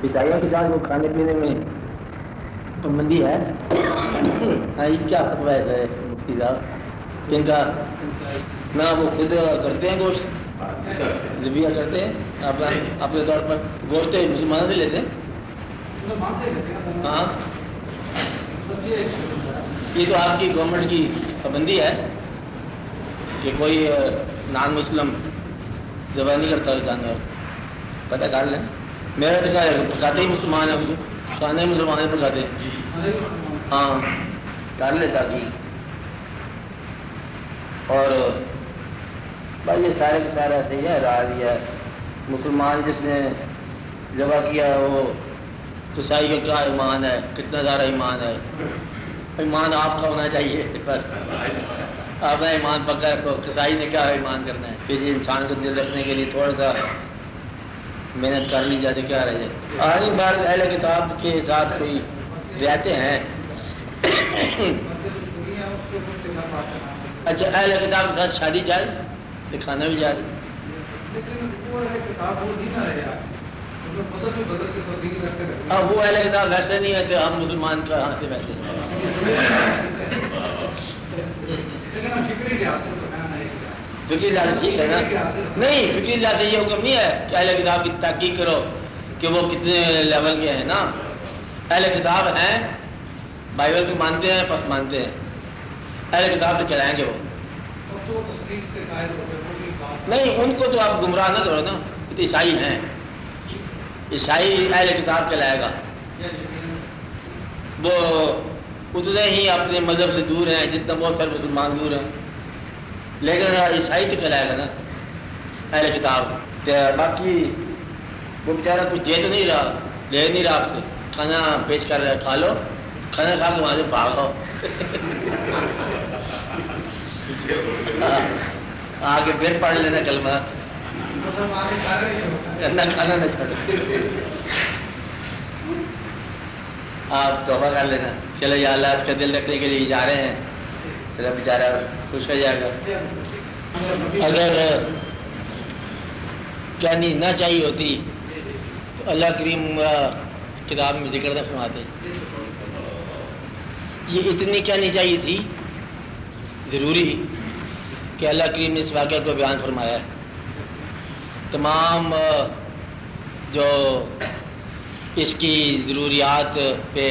عیسائیوں کے ساتھ وہ کھانے پینے میں پابندی ہے؟ ہاں یہ کیا فتویٰ ہے مفتی صاحب کن کا؟ نہ وہ خود کرتے ہیں گوشت ذبیحہ کرتے ہیں اپنے طور پر گوشت مسلمانوں سے لیتے ہیں؟ ہاں یہ تو آپ کی گورنمنٹ کی پابندی ہے کہ کوئی نان مسلم ذبح نہیں کرتا جانور. پتہ کر لیں. میرا تو کیا ہے پکاتے ہی مسلمان ہیں مجھے کھانے مسلمان پکاتے ہیں. ہاں کر لیتا کہ اور بھائی یہ سارے کے سارے ایسے ہی ہے. راز یہ ہے مسلمان جس نے ذبح کیا وہ عیسائی کا کیا ایمان ہے کتنا زیادہ ایمان ہے. ایمان آپ کا ہونا چاہیے بس آپ نے ایمان پکا ہے. تو عیسائی نے کیا ایمان کرنا ہے. کسی انسان کو دل رکھنے کے لیے تھوڑا سا محنت کر لی جاتی کیا رہ جائے. آج بار اہل کتاب کے ساتھ کوئی رہتے ہیں. اچھا اہل کتاب کے ساتھ شادی جائز دکھانا بھی جائز. اب وہ اہل کتاب ویسے نہیں ہے تو ہم مسلمان کہاں سے ویسے فکری لحاظ ٹھیک ہے نا. نہیں فکری لحاظ یہ حکم نہیں ہے کہ اہل کتاب کی تحقیق کرو کہ وہ کتنے لیول کے ہیں. نا اہل کتاب ہیں بائبل کو مانتے ہیں پس مانتے ہیں. اہل کتاب تو چلائیں گے وہ نہیں. ان کو تو آپ گمراہ نہ کرو نا. یہ تو عیسائی ہیں. عیسائی اہل کتاب چلائے گا. وہ اتنے ہی اپنے مذہب سے دور ہیں جتنا بہت سارے مسلمان دور ہیں. لیکن عیسائی تو چلائے گا نا اہل کتاب. باقی وہ بیچارہ کچھ دے تو نہیں رہا لے نہیں رہا. کھانا پیش کر رہا ہے کھا لو. کھانا کھا کے وہاں سے بھاگ آؤ. آگے پھر پڑھ لینا کلمہ نہ کھانا نہ چھوڑو. آپ توبہ کر لینا. چلو یا اللہ آپ کا دل رکھنے کے لیے جا رہے ہیں. چلو بیچارہ خوش ہو جائے گا. اگر کہانی نہ چاہیے ہوتی تو اللہ کریم کتاب میں ذکر نہ فرماتے. یہ اتنی کہانی چاہیے تھی ضروری کہ اللہ کریم نے اس واقعہ کو بیان فرمایا ہے. تمام جو اس کی ضروریات پہ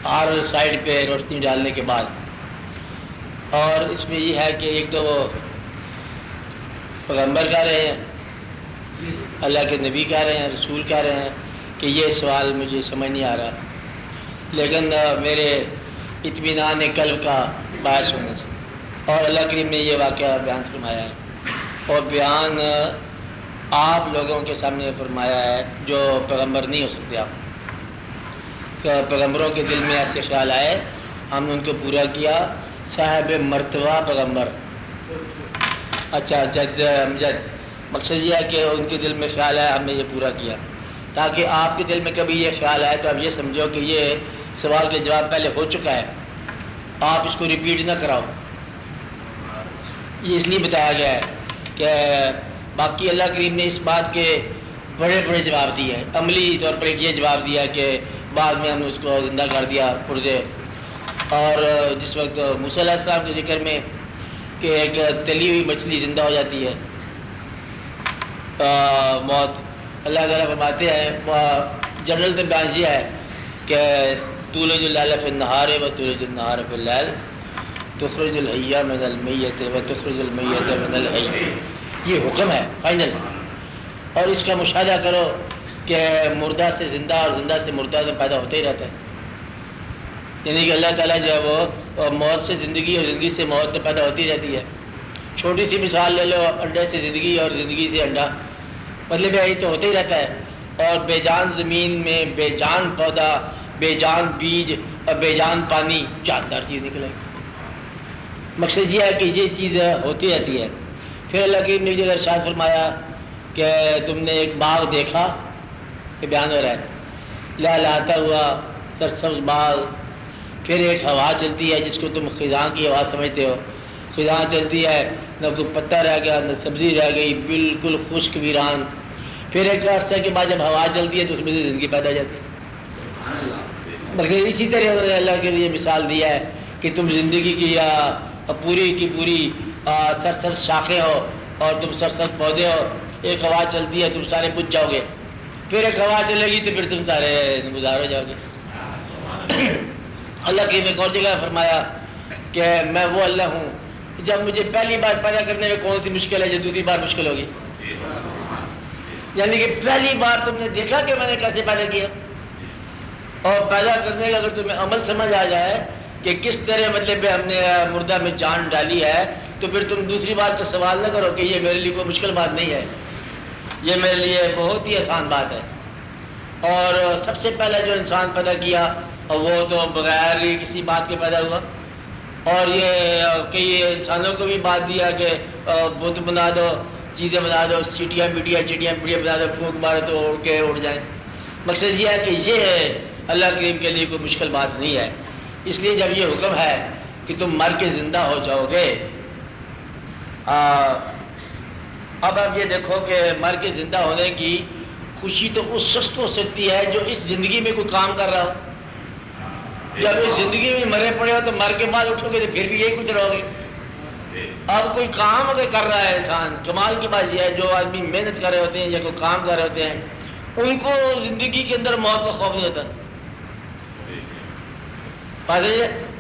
ہر سائڈ پہ روشنی ڈالنے کے بعد اور اس میں یہ ہے کہ ایک تو وہ پیغمبر کہہ رہے ہیں اللہ کے نبی کہہ رہے ہیں رسول کہہ رہے ہیں کہ یہ سوال مجھے سمجھ نہیں آ رہا لیکن میرے اطمینان قلب کا باعث ہونا چاہیے. اور اللہ کریم نے یہ واقعہ بیان فرمایا ہے اور بیان آپ لوگوں کے سامنے فرمایا ہے جو پیغمبر نہیں ہو سکتے. آپ کہ پیغمبروں کے دل میں ایسے خیال آئے ہم نے ان کو پورا کیا. صاحب مرتبہ پیغمبر اچھا جد امجد مقصد یہ ہے کہ ان کے دل میں خیال آیا ہم نے یہ پورا کیا تاکہ آپ کے دل میں کبھی یہ خیال آئے تو آپ یہ سمجھو کہ یہ سوال کا جواب پہلے ہو چکا ہے. آپ اس کو ریپیٹ نہ کراؤ. یہ اس لیے بتایا گیا ہے کہ باقی اللہ کریم نے اس بات کے بڑے بڑے جواب دیے ہیں. عملی طور پر ایک یہ جواب دیا کہ بعد میں ہم نے اس کو زندہ کر دیا پردے. اور جس وقت موسیٰ علیہ السلام کے ذکر میں کہ ایک تلی ہوئی مچھلی زندہ ہو جاتی ہے موت اللہ تعالیٰ فرماتے ہیں جنرل سے بیان یہ ہے کہ تولج اللیل فی النہار و تولج النہار فی اللیل تخرج الحی من المیت و تخرج المیت من الحی. یہ حکم ہے فائنل. اور اس کا مشاہدہ کرو کہ مردہ سے زندہ اور زندہ سے مردہ تو پیدا ہوتا ہی رہتا ہے. یعنی کہ اللہ تعالیٰ جو ہے وہ موت سے زندگی اور زندگی سے موت تو پیدا ہوتی رہتی ہے. چھوٹی سی مثال لے لو انڈے سے زندگی اور زندگی سے انڈا مطلب یہی تو ہوتا ہی رہتا ہے. اور بے جان زمین میں بے جان پودا بے جان بیج اور بے جان پانی جاندار چیز نکلے. مقصد یہ ہے کہ یہ چیز ہوتی رہتی ہے. پھر اللہ کریم نے جو ارشاد فرمایا کہ تم نے ایک باغ دیکھا کہ بیان ہو رہا ہے لہلاتا ہوا سرسبز باغ. پھر ایک ہوا چلتی ہے جس کو تم خزاں کی ہوا سمجھتے ہو. خزاں چلتی ہے نہ کوئی پتا رہ گیا نہ سبزی رہ گئی بالکل خشک ویران. پھر ایک عرصے کے بعد جب ہوا چلتی ہے تو اس میں سے زندگی پیدا ہو جاتی ہے۔ بلکہ اسی طرح انہوں نے اللہ کے لیے مثال دیا ہے کہ تم زندگی کی پوری سرسر شاخیں ہو اور تم سرسر پودے ہو، ایک ہوا چلتی ہے تم سارے بجھ جاؤ گے، پھر ایک ہوا چلے گی تو پھر تم سارے گزار ہو جاؤ گے۔ اللہ کی ایک اور جگہ فرمایا کہ میں وہ اللہ ہوں، جب مجھے پہلی بار پیدا کرنے میں کون سی مشکل ہے جو دوسری بار مشکل ہوگی؟ یعنی کہ پہلی بار تم نے دیکھا کہ میں نے کیسے پیدا کیا، اور پیدا کرنے کا اگر تمہیں عمل سمجھ آ جائے کہ کس طرح مطلب ہم نے مردہ میں جان ڈالی ہے، تو پھر تم دوسری بار کا سوال نہ کرو کہ یہ میرے لیے کوئی مشکل بات نہیں ہے، یہ میرے لیے بہت ہی آسان بات ہے۔ اور سب سے پہلا جو انسان پیدا کیا وہ تو بغیر ہی کسی بات کے پیدا ہوا، اور یہ کئی انسانوں کو بھی بات دیا کہ بت بنا دو، چیزیں بنا دو، چیٹیاں پیٹیاں بنا دو، پھونک مارو تو اڑ کے اڑ جائیں۔ مقصد یہ ہے کہ یہ اللہ کریم کے لیے کوئی مشکل بات نہیں ہے۔ اس لیے جب یہ حکم ہے کہ تم مر کے زندہ ہو جاؤ گے، اب آپ یہ دیکھو کہ مر کے زندہ ہونے کی خوشی تو اس شخص کو ہو سکتی ہے جو اس زندگی میں کوئی کام کر رہا ہو۔ جب اس زندگی میں مرے پڑے ہو تو مر کے بعد اٹھو گے تو پھر بھی یہی کچھ رہو گے۔ اب کوئی کام اگر کر رہا ہے انسان، کمال کی بات یہ ہے جو آدمی محنت کر رہے ہوتے ہیں یا کوئی کام کر رہے ہوتے ہیں، ان کو زندگی کے اندر موت کا خوف نہیں ہوتا۔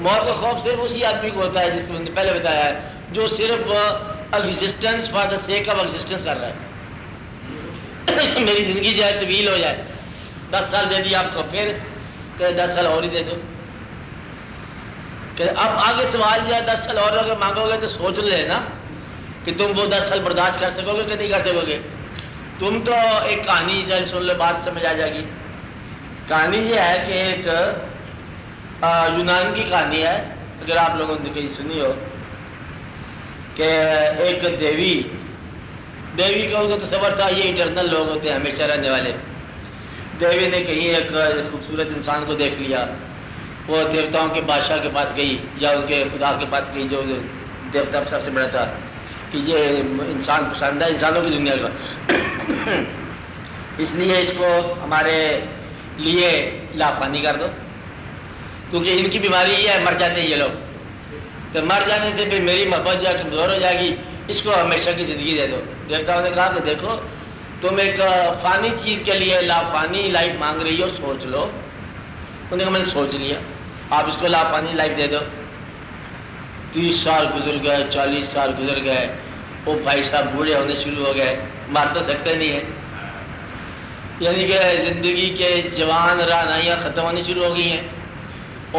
موت کا خوف صرف اسی آدمی کو ہوتا ہے جس کو پہلے بتایا ہے، جو صرف existence for the sake of existence کر رہا ہے۔ میری زندگی جو ہے طویل ہو جائے، 10 سال دے دی آپ کو، پھر کہ 10 سال اور ہی دے دو، کہ اب آگے سوال جو ہے 10 سال اور اگر مانگو گے تو سوچ لے نا کہ تم وہ 10 سال برداشت کر سکو گے کہ نہیں کر سکو گے۔ تم تو ایک کہانی جو سن لو، بات سمجھ آ جائے گی۔ کہانی یہ ہے کہ ایک یونان کی کہانی ہے، اگر آپ لوگوں نے کہیں سنی ہو، کہ ایک دیوی کا ان کا تصور تھا یہ اٹرنل لوگ ہوتے ہیں، ہمیشہ رہنے والے۔ دیوی نے کہیں ایک خوبصورت انسان کو دیکھ لیا، وہ دیوتاؤں کے بادشاہ کے پاس گئی یا ان کے خدا کے پاس گئی جو دیوتا سب سے بڑا تھا، کہ یہ انسان پسند ہے انسانوں کی دنیا کا، اس لیے اس کو ہمارے لیے لافانی کر دو، کیونکہ ان کی بیماری یہ ہے مر جاتے ہیں یہ لوگ، تو مر جانے سے پھر میری محبت جو ہے کمزور ہو جائے گی، اس کو ہمیشہ کی زندگی دے دو۔ دیوتاؤں نے کہا کہ دیکھو تم ایک فانی چیز کے لیے لافانی لائف مانگ رہی ہو، سوچ لو۔ انہوں نے کہا میں نے سوچ لیا، آپ اس کو لافانی لائف دے دو۔ 30 سال گزر گئے، 40 سال گزر گئے، وہ بھائی صاحب بوڑھے ہونے شروع ہو گئے، مار تو سکتے نہیں ہیں، یعنی کہ زندگی کے جوان رعنائیاں ختم ہونی شروع ہو گئی ہیں،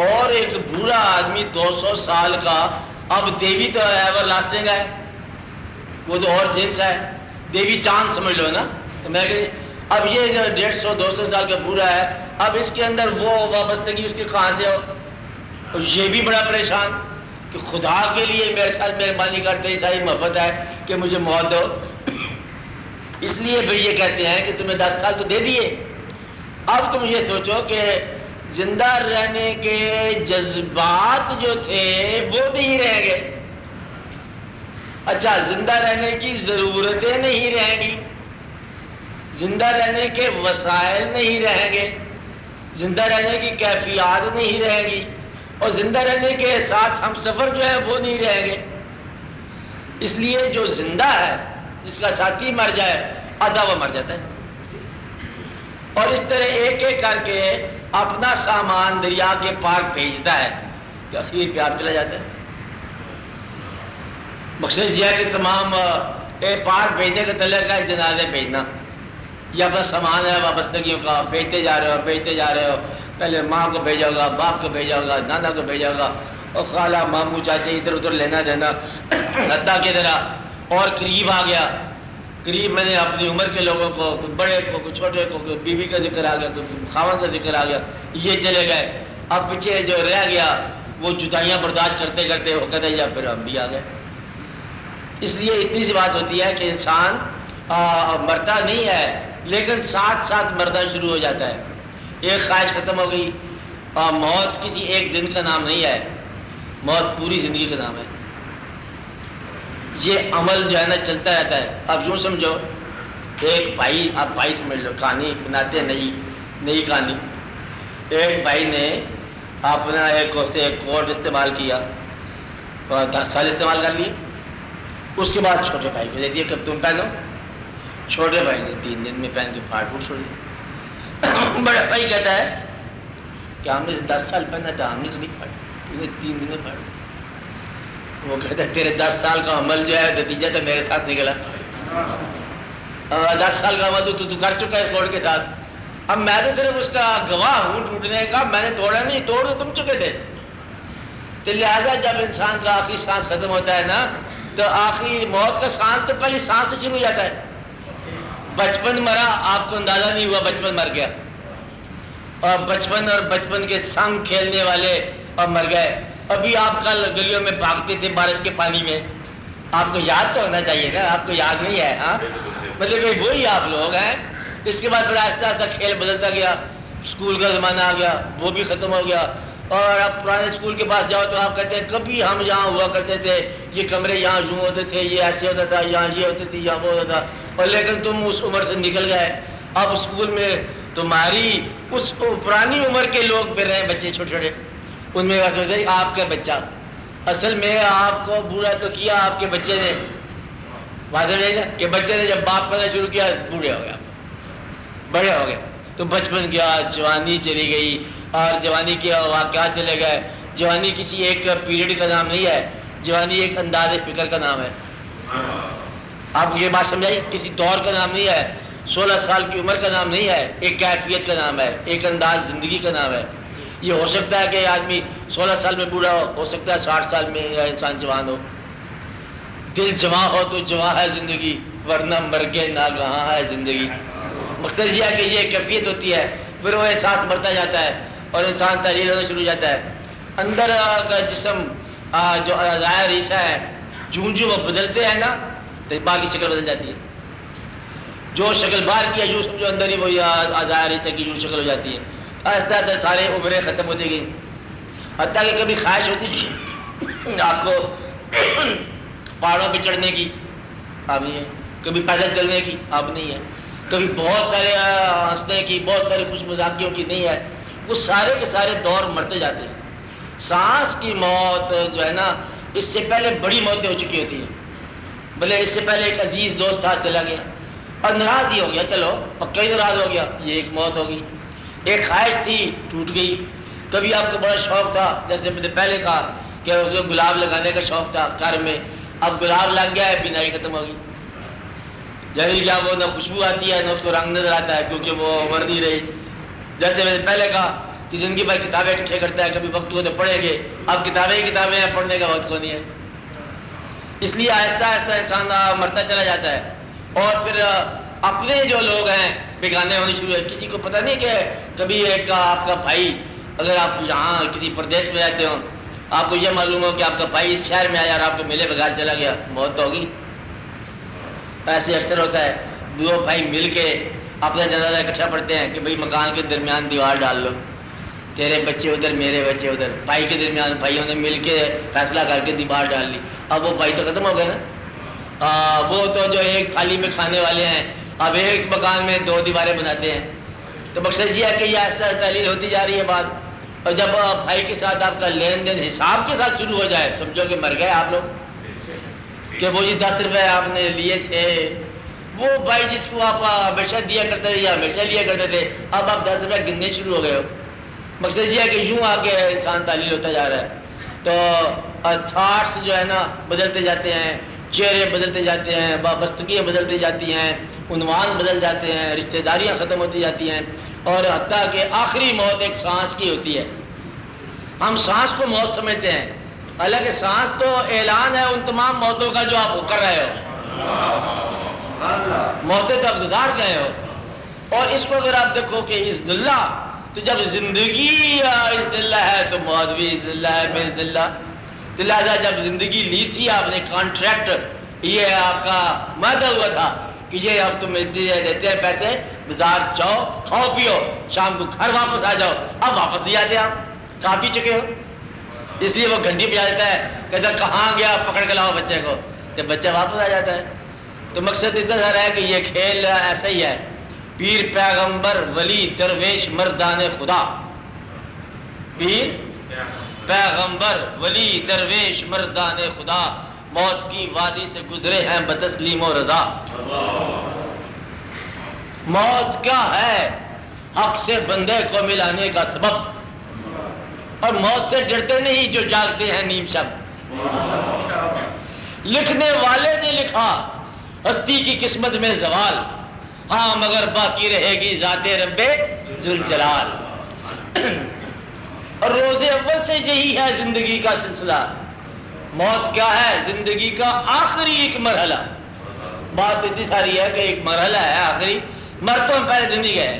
اور ایک بوڑھا آدمی 200 سال کا، اب دیوی تو ایور لاسٹنگ ہے، وہ تو اور جنس ہے، دیوی چاند سمجھ لو نا، تو میں کہ اب یہ جو 150-200 سال کا بوڑھا ہے، اب اس کے اندر وہ وابستگی اس کے کہاں سے ہو؟ اور یہ بھی بڑا پریشان کہ خدا کے لیے میرے ساتھ مہربانی کرتے ساری محبت ہے کہ مجھے موت دو، اس لیے پھر یہ کہتے ہیں کہ تمہیں 10 سال تو دے دیے، اب تم یہ سوچو کہ زندہ رہنے کے جذبات جو تھے وہ نہیں رہیں گے، اچھا زندہ رہنے کی ضرورتیں نہیں رہیں گی، زندہ رہنے کے وسائل نہیں رہیں گے، زندہ رہنے کی کیفیات نہیں رہیں گی، اور زندہ رہنے کے ساتھ ہم سفر جو ہے وہ نہیں رہیں گے۔ اس لیے جو زندہ ہے، جس کا ساتھی مر جائے آدھا وہ مر جاتا ہے، اور اس طرح ایک ایک کر کے اپنا سامان دریا کے پار بھیجتا ہے کہ اخیر پہ آپ چلا جاتا ہے۔ مقصد یہ ہے کہ تمام پار بھیجنے کا تعلق ہے جنازے بھیجنا، یہ اپنا سامان ہے وابستگیوں کا، بھیجتے جا رہے ہو، پہلے ماں کو بھیجا ہوگا، باپ کو بھیجا ہوگا، نانا کو بھیجا ہوگا، اور خالہ ماموں چاچے ادھر ادھر لینا دینا، حتیٰ کی طرح اور قریب آ گیا، قریب میں نے اپنی عمر کے لوگوں کو، بڑے کو، چھوٹے کو، بیوی کا ذکر آ گیا، خاوند کا ذکر آ گیا، یہ چلے گئے، اب پیچھے جو رہ گیا وہ جدائیاں برداشت کرتے کرتے وہ کہتے یا پھر ہم بھی آ گئے۔ اس لیے اتنی سی بات ہوتی ہے کہ انسان مرتا نہیں ہے لیکن ساتھ ساتھ مرنا شروع ہو جاتا ہے۔ ایک خواہش ختم ہو گئی، موت کسی ایک دن کا نام نہیں ہے، موت پوری زندگی کا نام ہے۔ یہ عمل جو ہے نا چلتا رہتا ہے۔ اب یوں سمجھو ایک بھائی، آپ بھائی سمجھ لو، کہانی بناتے ہیں نئی کہانی. ایک بھائی نے اپنا ایک کوٹ استعمال کیا اور 10 سال استعمال کر لیے. اس کے بعد چھوٹے بھائی کو دے دیا کہ تم پہنو. چھوٹے بھائی نے 3 دن میں پہن کے پھاڑ پھوڑ چھوڑ دیا. بڑا بھائی کہتا ہے کہ ہم نے 10 سال پہنا تھا، ہم نے تو نہیں پھاڑا، تم نے 3 دن میں پھاڑا. وہ کہتا ہے تیرے 10 سال کا عمل جو ہے نتیجہ تو میرے ساتھ نکلا. 10 سال کا عمل تو کر چکا ہے کوڑ کے ساتھ. اب میں تو صرف اس کا گواہ ہوں ٹوٹنے کا، میں نے توڑا نہیں، توڑ تو تم چکے تھے. تو لہٰذا جب انسان کا آخری سانس ختم ہوتا ہے نا، تو آخری موت کا سانس تو پہلی سانس سے شروع ہو جاتا ہے. بچپن مرا، آپ کو اندازہ نہیں ہوا بچپن مر گیا، اور بچپن کے سنگ کھیلنے والے اور مر گئے. ابھی آپ کل گلیوں میں بھاگتے تھے بارش کے پانی میں، آپ کو یاد تو ہونا چاہیے نا، آپ کو یاد نہیں ہے. ہاں مطلب وہی آپ لوگ ہیں. اس کے بعد پھر آہستہ آہستہ کھیل بدلتا گیا، اسکول کا زمانہ آ گیا، وہ بھی ختم ہو گیا. اور اب پرانے اسکول کے پاس جاؤ تو آپ کہتے ہیں کبھی ہم یہاں ہوا کرتے تھے، یہ کمرے یہاں یوں ہوتے تھے، یہ ایسے ہوتا تھا، یہاں یہ ہوتی تھی، یہاں وہ ہوتا تھا. اور لیکن تم اس عمر سے نکل گئے. اب اسکول میں تمہاری اس پرانی عمر کے لوگ پھر رہے ہیں، بچے چھوٹے چھوٹے. ان میں آپ کا بچہ، اصل میں آپ کو برا تو کیا آپ کے بچے نے. واضح نہیں تھا کہ بچے نے جب باپ کرنا شروع کیا بوڑھے ہو گیا، بڑے ہو گئے. تو بچپن گیا، جوانی چلی گئی، اور جوانی کے واقعات چلے گئے. جوانی کسی ایک پیریڈ کا نام نہیں ہے، جوانی ایک انداز فکر کا نام ہے. آپ یہ بات سمجھائیے، کسی دور کا نام نہیں ہے، 16 سال کی عمر کا نام نہیں ہے، ایک کیفیت کا نام ہے، ایک انداز زندگی کا نام ہے. یہ ہو سکتا ہے کہ آدمی 16 سال میں بوڑھا ہو سکتا ہے 60 سال میں یا انسان جوان ہو. دل جواں ہو تو جواں ہے زندگی، ورنہ مرگے ناگہاں ہے زندگی. مقصد یہ ہے کہ یہ کیفیت ہوتی ہے، پھر وہ احساس بڑھتا جاتا ہے اور انسان تحریر ہونا شروع ہو جاتا ہے. اندر کا جسم جو ظاہر حصہ ہے، جو وہ بدلتے ہیں نا تو باہر کی شکل بدل جاتی ہے. جو شکل باہر کی ہے جو سمجھو اندر ہی وہی ظاہر حصہ کی جو شکل ہو جاتی ہے. آہستہ آہستہ سارے عمریں ختم ہوتی گئی، حتیٰ کہ کبھی خواہش ہوتی تھی آپ کو پہاڑوں پہ چڑھنے کی، اب نہیں ہے. کبھی پیدل چلنے کی، اب نہیں ہے. کبھی بہت سارے ہنسنے کی، بہت سارے خوش مذاقیوں کی، نہیں ہے. وہ سارے کے سارے دور مرتے جاتے ہیں. سانس کی موت جو ہے نا، اس سے پہلے بڑی موتیں ہو چکی ہوتی ہیں. بھلے اس سے پہلے ایک عزیز دوست تھا، چلا گیا اور ناراض ہی ہو گیا، چلو اور کئی ناراض ہو گیا، یہ ایک موت ہوگی. ایک خواہش تھی ٹوٹ گئی. کبھی آپ کو بڑا شوق تھا، جیسے میں نے پہلے کہا کہ اس کو گلاب لگانے کا شوق تھا گھر میں، اب گلاب لگ گیا ہے، بینائی ختم ہوگی. یعنی کیا وہ نہ خوشبو آتی ہے نہ اس کو رنگ نظر آتا ہے، کیونکہ وہ عمر نہیں رہی. جیسے میں نے پہلے کہا کہ زندگی بھر کتابیں اکٹھے کرتا ہے، کبھی وقت ہو تو پڑھیں گے، اب کتابیں ہی کتابیں ہیں، پڑھنے کا وقت کو نہیں ہے. اس لیے آہستہ آہستہ انسان مرتا چلا جاتا ہے. اور پھر اپنے جو لوگ ہیں بیگانے ہونے شروع ہے. کسی کو پتہ نہیں کہ کبھی ایک آپ کا بھائی، اگر آپ یہاں کسی پردیش میں رہتے ہو، آپ کو یہ معلوم ہو کہ آپ کا بھائی اس شہر میں آیا اور آپ کو ملے بغیر چلا گیا، موت تو ہوگی. ایسے اکثر ہوتا ہے، دو بھائی مل کے اپنا جنازہ اکٹھا پڑھتے ہیں کہ بھئی مکان کے درمیان دیوار ڈال لو، تیرے بچے ادھر میرے بچے ادھر. بھائی کے درمیان بھائیوں نے مل کے فیصلہ کر کے دیوار ڈال لی. اب وہ بھائی تو ختم ہو گئے نا. وہ تو جو ایک تھالی میں کھانے والے ہیں، اب ایک مکان میں 2 دیواریں بناتے ہیں. تو مقصد یہ ہے کہ یہ آہستہ تحلیل ہوتی جا رہی ہے بات. اور جب بھائی کے ساتھ آپ کا لین دین حساب کے ساتھ شروع ہو جائے، سمجھو کہ مر گئے آپ لوگ. کہ وہ 10 روپے آپ نے لیے تھے، وہ بھائی جس کو آپ ہمیشہ دیا کرتے تھے یا ہمیشہ لیا کرتے تھے، اب آپ 10 روپے گننے شروع ہو گئے ہو. مقصد یہ ہے کہ یوں آگے انسان تعلیل ہوتا جا رہا ہے. تو تھاٹس جو ہے نا بدلتے جاتے ہیں، چہرے بدلتے جاتے ہیں، وابستگیاں بدلتی جاتی ہیں، عنوان بدل جاتے ہیں، رشتہ داریاں ختم ہوتی جاتی ہیں، اور حتیٰ کہ آخری موت ایک سانس کی ہوتی ہے. ہم سانس کو موت سمجھتے ہیں، حالانکہ سانس تو اعلان ہے ان تمام موتوں کا جو آپ کر رہے ہو. موتیں تو آپ گزار گئے ہو. اور اس کو اگر آپ دیکھو کہ عزت اللہ، تو جب زندگی عزت اللہ ہے تو موت بھی عزت اللہ ہے، بے عزت اللہ. لہٰذا جب زندگی لی تھی آپ نے کانٹریکٹ، یہ آپ کا معاہدہ ہوا تھا کہ یہ اب تم دیتے ہیں پیسے، بازار جاؤ کھاؤ پیو، شام کو گھر واپس آ جاؤ. اب واپس نہیں آتے، آپ کہاں پی چکے ہو. اس لیے وہ گھنٹی بجا دیتا ہے، کہتا کہاں گیا، پکڑ کے لاؤ بچے کو، جب بچہ واپس آ جاتا ہے. تو مقصد اتنا سارا ہے کہ یہ کھیل ایسا ہی ہے، پیر پیغمبر ولی درویش مردان خدا، پیر پیغمبر ولی درویش مردان خدا موت کی وادی سے گزرے ہیں بتسلیم و رضا۔ موت کیا ہے؟ حق سے بندے کو ملانے کا سبب، اور موت سے ڈرتے نہیں جو جاگتے ہیں نیم شب۔ لکھنے والے نے لکھا ہستی کی قسمت میں زوال، ہاں مگر باقی رہے گی ذات رب ذوالجلال۔ اور روز اول سے یہی ہے زندگی کا سلسلہ۔ موت کیا ہے؟ زندگی کا آخری ایک مرحلہ۔ بات اتنی ساری ہے کہ ایک مرحلہ ہے آخری، مر تو پہلے دن ہی گئے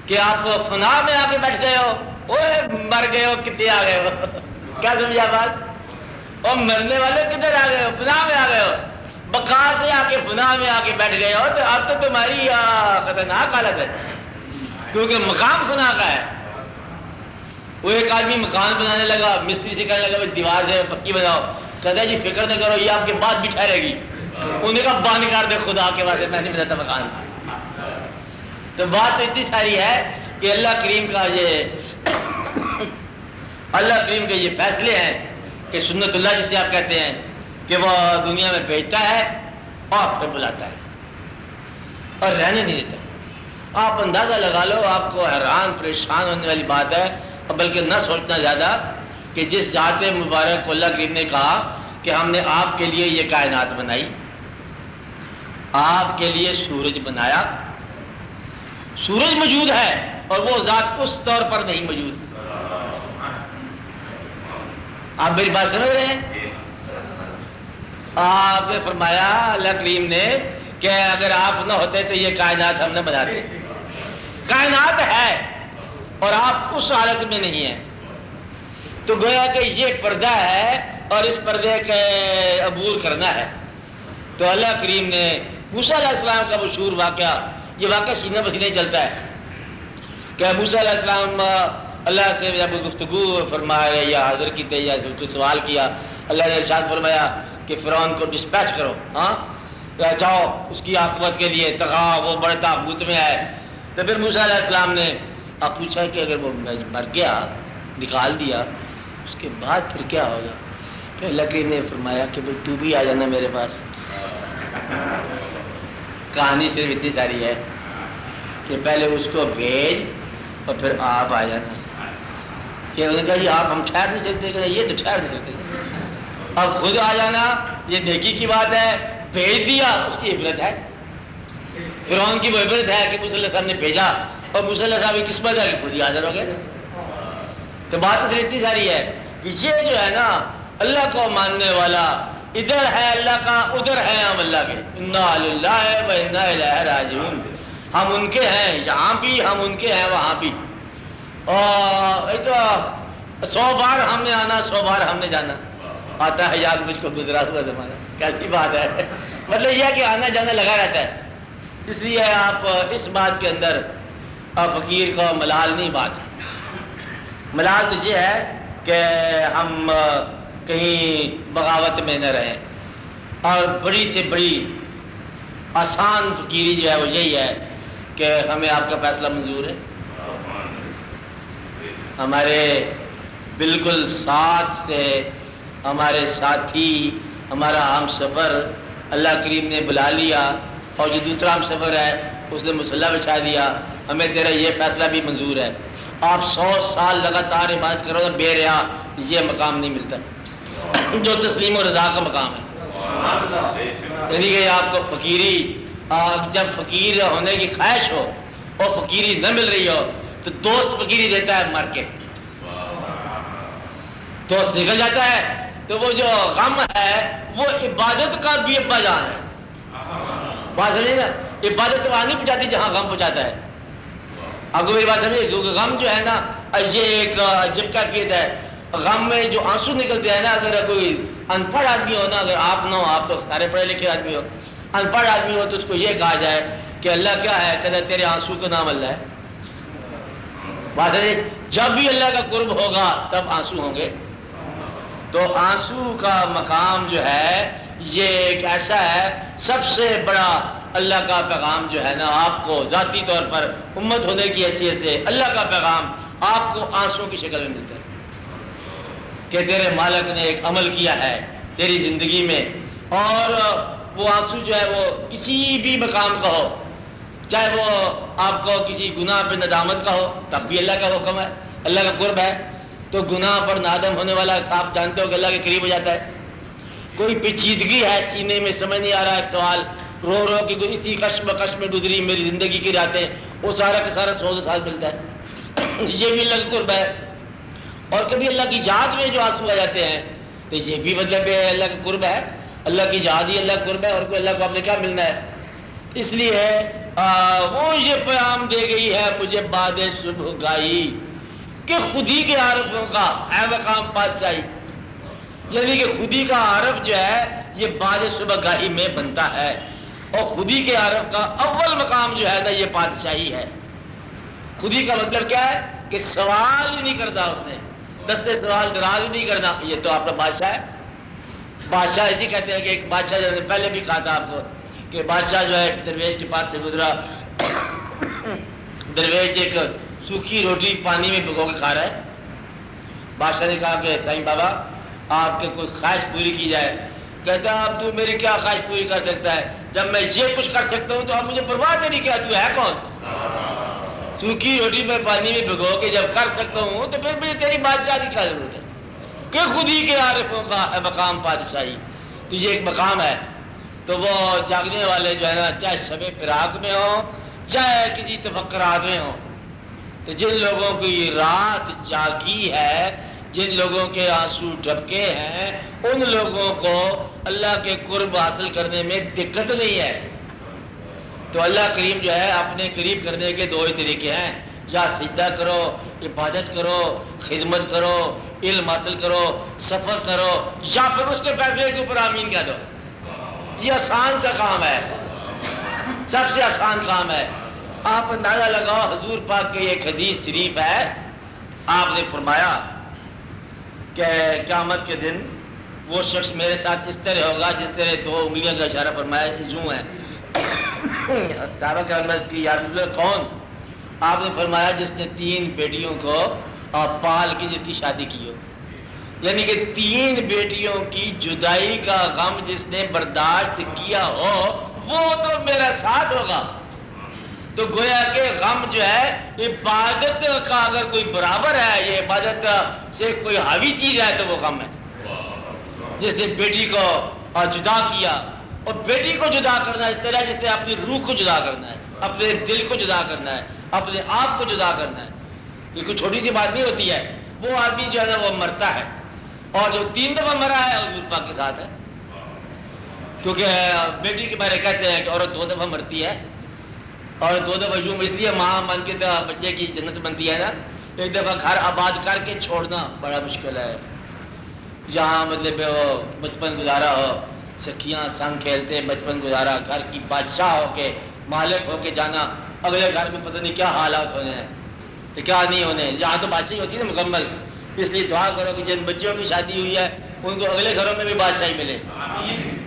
کہ آپ فنا میں آ کے بیٹھ گئے ہو، اوے مر گئے ہو، کتنے آ گئے ہو، کیا سمجھا بات؟ اور مرنے والے کدھر آ گئے ہو؟ فنا میں آ گئے ہو، بقا سے آ کے فنا میں آ کے بیٹھ گئے ہو، تو اب تو تمہاری خطرناک حالت ہے، کیونکہ مقام فنا کا ہے۔ وہ ایک آدمی مکان بنانے لگا، مستری سے کہنے لگا دیوار سے پکی بناؤ، کہتا ہے جی فکر نہ کرو یہ آپ کے بعد بھی ٹھہرے گی۔ انہوں نے کہا بند کر دے خدا کے واسطے، میں نہیں بناتا مکان۔ تو بات تو اتنی ساری ہے کہ اللہ کریم کا یہ فیصلے ہیں کہ سنت اللہ جسے آپ کہتے ہیں کہ وہ دنیا میں بھیجتا ہے اور پھر بلاتا ہے اور رہنے نہیں دیتا۔ آپ اندازہ لگا لو، آپ کو حیران پریشان ہونے والی بات ہے، اور بلکہ نہ سوچنا زیادہ، کہ جس ذات مبارک کو اللہ کریم نے کہا کہ ہم نے آپ کے لیے یہ کائنات بنائی، آپ کے لیے سورج بنایا، سورج موجود ہے اور وہ ذات اس طور پر نہیں موجود۔ آپ میری بات سمجھ رہے ہیں؟ آپ نے فرمایا اللہ کریم نے کہ اگر آپ نہ ہوتے تو یہ کائنات ہم نہ بناتے۔ کائنات ہے اور آپ اس حالت میں نہیں ہیں، تو گویا کہ یہ پردہ ہے اور اس پردے کے عبور کرنا ہے۔ تو اللہ کریم نے موسیٰ علیہ السلام کا مشہور واقعہ، یہ واقعہ سینہ بسینہ چلتا ہے کہ موسیٰ علیہ السلام اللہ سے جب گفتگو فرمایا یا حاضر کی تھے یا کوئی سوال کیا، اللہ نے ارشاد فرمایا کہ فرعون کو ڈسپیچ کرو، ہاں جاؤ اس کی عاقبت کے لیے تغا، وہ بڑے تابوت میں ہے۔ تو پھر موسیٰ علیہ السلام نے آپ پوچھا کہ اگر وہ مر گیا، نکال دیا، اس کے بعد پھر کیا ہوگا؟ پھر اللہ کریم نے فرمایا کہ بھائی تو بھی آ جانا میرے پاس۔ کہانی صرف اتنی ساری ہے کہ پہلے اس کو بھیج اور پھر آپ آ جانا۔ کہ انہوں نے کہا جی آپ ہم ٹھہر نہیں سکتے، کہ یہ تو ٹھہر نہیں سکتے، اب خود آ جانا یہ نیکی کی بات ہے، بھیج دیا اس کی عبرت ہے۔ فرعون کی وہ عبرت ہے کہ موسیٰ علیہ السلام نے بھیجا اور موسیٰ علیہ السلام کی قسمت ہے کہ خود ہی حاضر ہو گئے۔ تو بات تو اتنی ساری ہے کہ یہ جو ہے نا اللہ کو ماننے والا ادھر ہے اللہ کا، ادھر ہے ہم اللہ کے، انا للہ و انا الیہ راجعون، ہم ان کے ہیں یہاں بھی، ہم ان کے ہیں وہاں بھی۔ اور 100 بار ہم نے آنا، 100 بار ہم نے جانا، آتا ہے یاد مجھ کو گزرا ہوا زمانہ، کیسی بات ہے۔ مطلب یہ ہے کہ آنا جانا لگا رہتا ہے، اس لیے آپ اس بات کے اندر فقیر کو ملال نہیں بات۔ ملال تو یہ ہے کہ ہم کہیں بغاوت میں نہ رہیں، اور بڑی سے بڑی آسان فقیری جو ہے وہ یہی ہے کہ ہمیں آپ کا فیصلہ منظور ہے۔ ہمارے بالکل ساتھ سے ہمارے ساتھی، ہمارا ہم سفر اللہ کریم نے بلا لیا، اور جو دوسرا ہم سفر ہے اس نے مسلح بچھا دیا، ہمیں تیرا یہ فیصلہ بھی منظور ہے۔ آپ 100 سال لگاتار عبادت کرو گے بے ریا، یہ مقام نہیں ملتا جو تسلیم و رضا کا مقام ہے۔ یعنی کہ آپ کو فقیری، جب فقیر ہونے کی خواہش ہو اور فقیری نہ مل رہی ہو تو دوست فقیری دیتا ہے مر کے، دوست نکل جاتا ہے تو وہ جو غم ہے وہ عبادت کا بھی ابا جان ہے۔ بات سمجھے نا، عبادت وہاں نہیں پہنچاتی جہاں غم پہنچاتا ہے۔ آپ کو میری بات سمجھے، کیونکہ غم جو ہے نا یہ ایک عجب کیفیت ہے۔ غم میں جو آنسو نکلتے ہیں نا، اگر کوئی ان پڑھ آدمی ہو نا، اگر آپ نہ ہو، آپ تو سارے پڑھے لکھے آدمی ہو، ان پڑھ آدمی ہو تو اس کو یہ کہا جائے کہ اللہ کیا ہے، کہنا تیرے آنسو کا نام اللہ ہے۔ بات ہے جب بھی اللہ کا قرب ہوگا تب آنسو ہوں گے۔ تو آنسو کا مقام جو ہے یہ ایک ایسا ہے سب سے بڑا اللہ کا پیغام جو ہے نا، آپ کو ذاتی طور پر امت ہونے کی حیثیت سے اللہ کا پیغام آپ کو آنسوں کی شکل میں ملتا ہے کہ تیرے مالک نے ایک عمل کیا ہے تیری زندگی میں، اور وہ آنسو جو ہے وہ کسی بھی مقام کا ہو، چاہے وہ آپ کو کسی گناہ پہ ندامت کا ہو تب بھی اللہ کا حکم ہے، اللہ کا قرب ہے، تو گناہ پر نادم ہونے والا آپ جانتے ہو کہ اللہ کے قریب ہو جاتا ہے۔ کوئی پیچیدگی ہے سینے میں، سمجھ نہیں آ رہا ہے سوال، رو رو کہ اسی کشمکش میں گزری میری زندگی کی راتیں، وہ سارا کا سارا 100 سال ملتا ہے، یہ بھی اللہ کا قرب ہے۔ اور کبھی اللہ کی یاد میں جو آنسو آ جاتے ہیں تو یہ بھی مطلب اللہ کا قرب ہے، اللہ کی یاد ہی اللہ کا قرب ہے، اور کوئی اللہ کو آپ نے کیا ملنا ہے۔ اس لیے وہ یہ پیام دے گئی ہے مجھے بعد صبح گائی کہ خودی کے عارفوں کا ہے مقام بادشاہی، یعنی کہ خودی کا عارف جو ہے یہ بعد صبح گاہی میں بنتا ہے، اور خودی کے عارف کا اول مقام جو ہے نا یہ بادشاہی ہے۔ خودی کا مطلب کیا ہے کہ سوال ہی نہیں کرتا، اس نے دستے سوال دراز ہی نہیں کرنا، یہ تو آپ کا بادشاہ ہے۔ بادشاہ اسی کہتے ہیں کہ ایک بادشاہ جو نے پہلے بھی کہا تھا آپ کو کہ بادشاہ جو ہے درویش کے پاس سے گزرا، درویش ایک سوکھی روٹی پانی میں بھگو کے کھا رہا ہے۔ بادشاہ نے کہا کہ سائیں بابا آپ کے کوئی خواہش پوری کی جائے۔ کہتا اب تو میری کیا خواہش پوری کر سکتا ہے، جب میں یہ کچھ کر سکتا ہوں تو اب مجھے پرواہ نہیں، کیا تو ہے کون؟ سوکھی روٹی میں پانی میں بھگو کے جب کر سکتا ہوں تو پھر مجھے تیری بادشاہ کی کیا ضرورت ہے کہ خودی کے عارفوں کا ہے مقام بادشاہی۔ تو یہ ایک مقام ہے، تو وہ جاگنے والے جو ہے نا چاہے شب فراق میں ہوں چاہے کسی تفکرات میں ہوں، تو جن لوگوں کی یہ رات جاگی ہے، جن لوگوں کے آنسو ڈھبکے ہیں، ان لوگوں کو اللہ کے قرب حاصل کرنے میں دقت نہیں ہے۔ تو اللہ کریم جو ہے اپنے قریب کرنے کے دو ہی طریقے ہیں، یا سجدہ کرو، عبادت کرو، خدمت کرو، علم حاصل کرو، سفر کرو، یا پھر اس کے فیصلے کے اوپر آمین کہہ دو۔ یہ آسان سا کام ہے، سب سے آسان کام ہے۔ آپ اندازہ لگاؤ حضور پاک کے ایک حدیث شریف ہے، آپ نے فرمایا کہ قیامت کے دن وہ شخص میرے ساتھ اس طرح ہوگا جس طرح دو انگلیاں کا اشارہ فرمایا یوں ہے۔ صحابہ کرام نے کی یا رسول اللہ کون؟ آپ نے فرمایا جس نے 3 بیٹیوں کو پال کے جس کی شادی کی ہو، یعنی کہ 3 بیٹیوں کی جدائی کا غم جس نے برداشت کیا ہو وہ تو میرا ساتھ ہوگا۔ تو گویا کہ غم جو ہے عبادت کا اگر کوئی برابر ہے، یہ عبادت سے کوئی حاوی چیز ہے تو وہ غم ہے۔ جس نے بیٹی کو جدا کیا، اور بیٹی کو جدا کرنا اس طرح جس نے اپنی روح کو جدا کرنا ہے، اپنے دل کو جدا کرنا ہے، اپنے آپ کو جدا کرنا ہے، یہ کوئی چھوٹی سی بات نہیں ہوتی ہے۔ وہ آدمی جو ہے نا وہ مرتا ہے، اور جو 3 دفعہ مرا ہے حضور پاک کے ساتھ ہے، کیونکہ بیٹی کے بارے کہتے ہیں کہ عورت 2 دفعہ مرتی ہے، اور 2 دفعہ یوں اس لیے ماں من کے بچے کی جنت بنتی ہے نا، ایک دفعہ گھر آباد کر کے چھوڑنا بڑا مشکل ہے، جہاں مطلب وہ بچپن گزارا ہو، سکھیاں سنگ کھیلتے بچپن گزارا، گھر کی بادشاہ ہو کے مالک ہو کے جانا، اگلے گھر میں پتہ نہیں کیا حالات ہونے ہیں تو کیا نہیں ہونے، جہاں تو بادشاہی ہوتی ہے نا مکمل۔ اس لیے دعا کرو کہ جن بچوں کی شادی ہوئی ہے ان کو اگلے گھروں میں بھی بادشاہی ملے،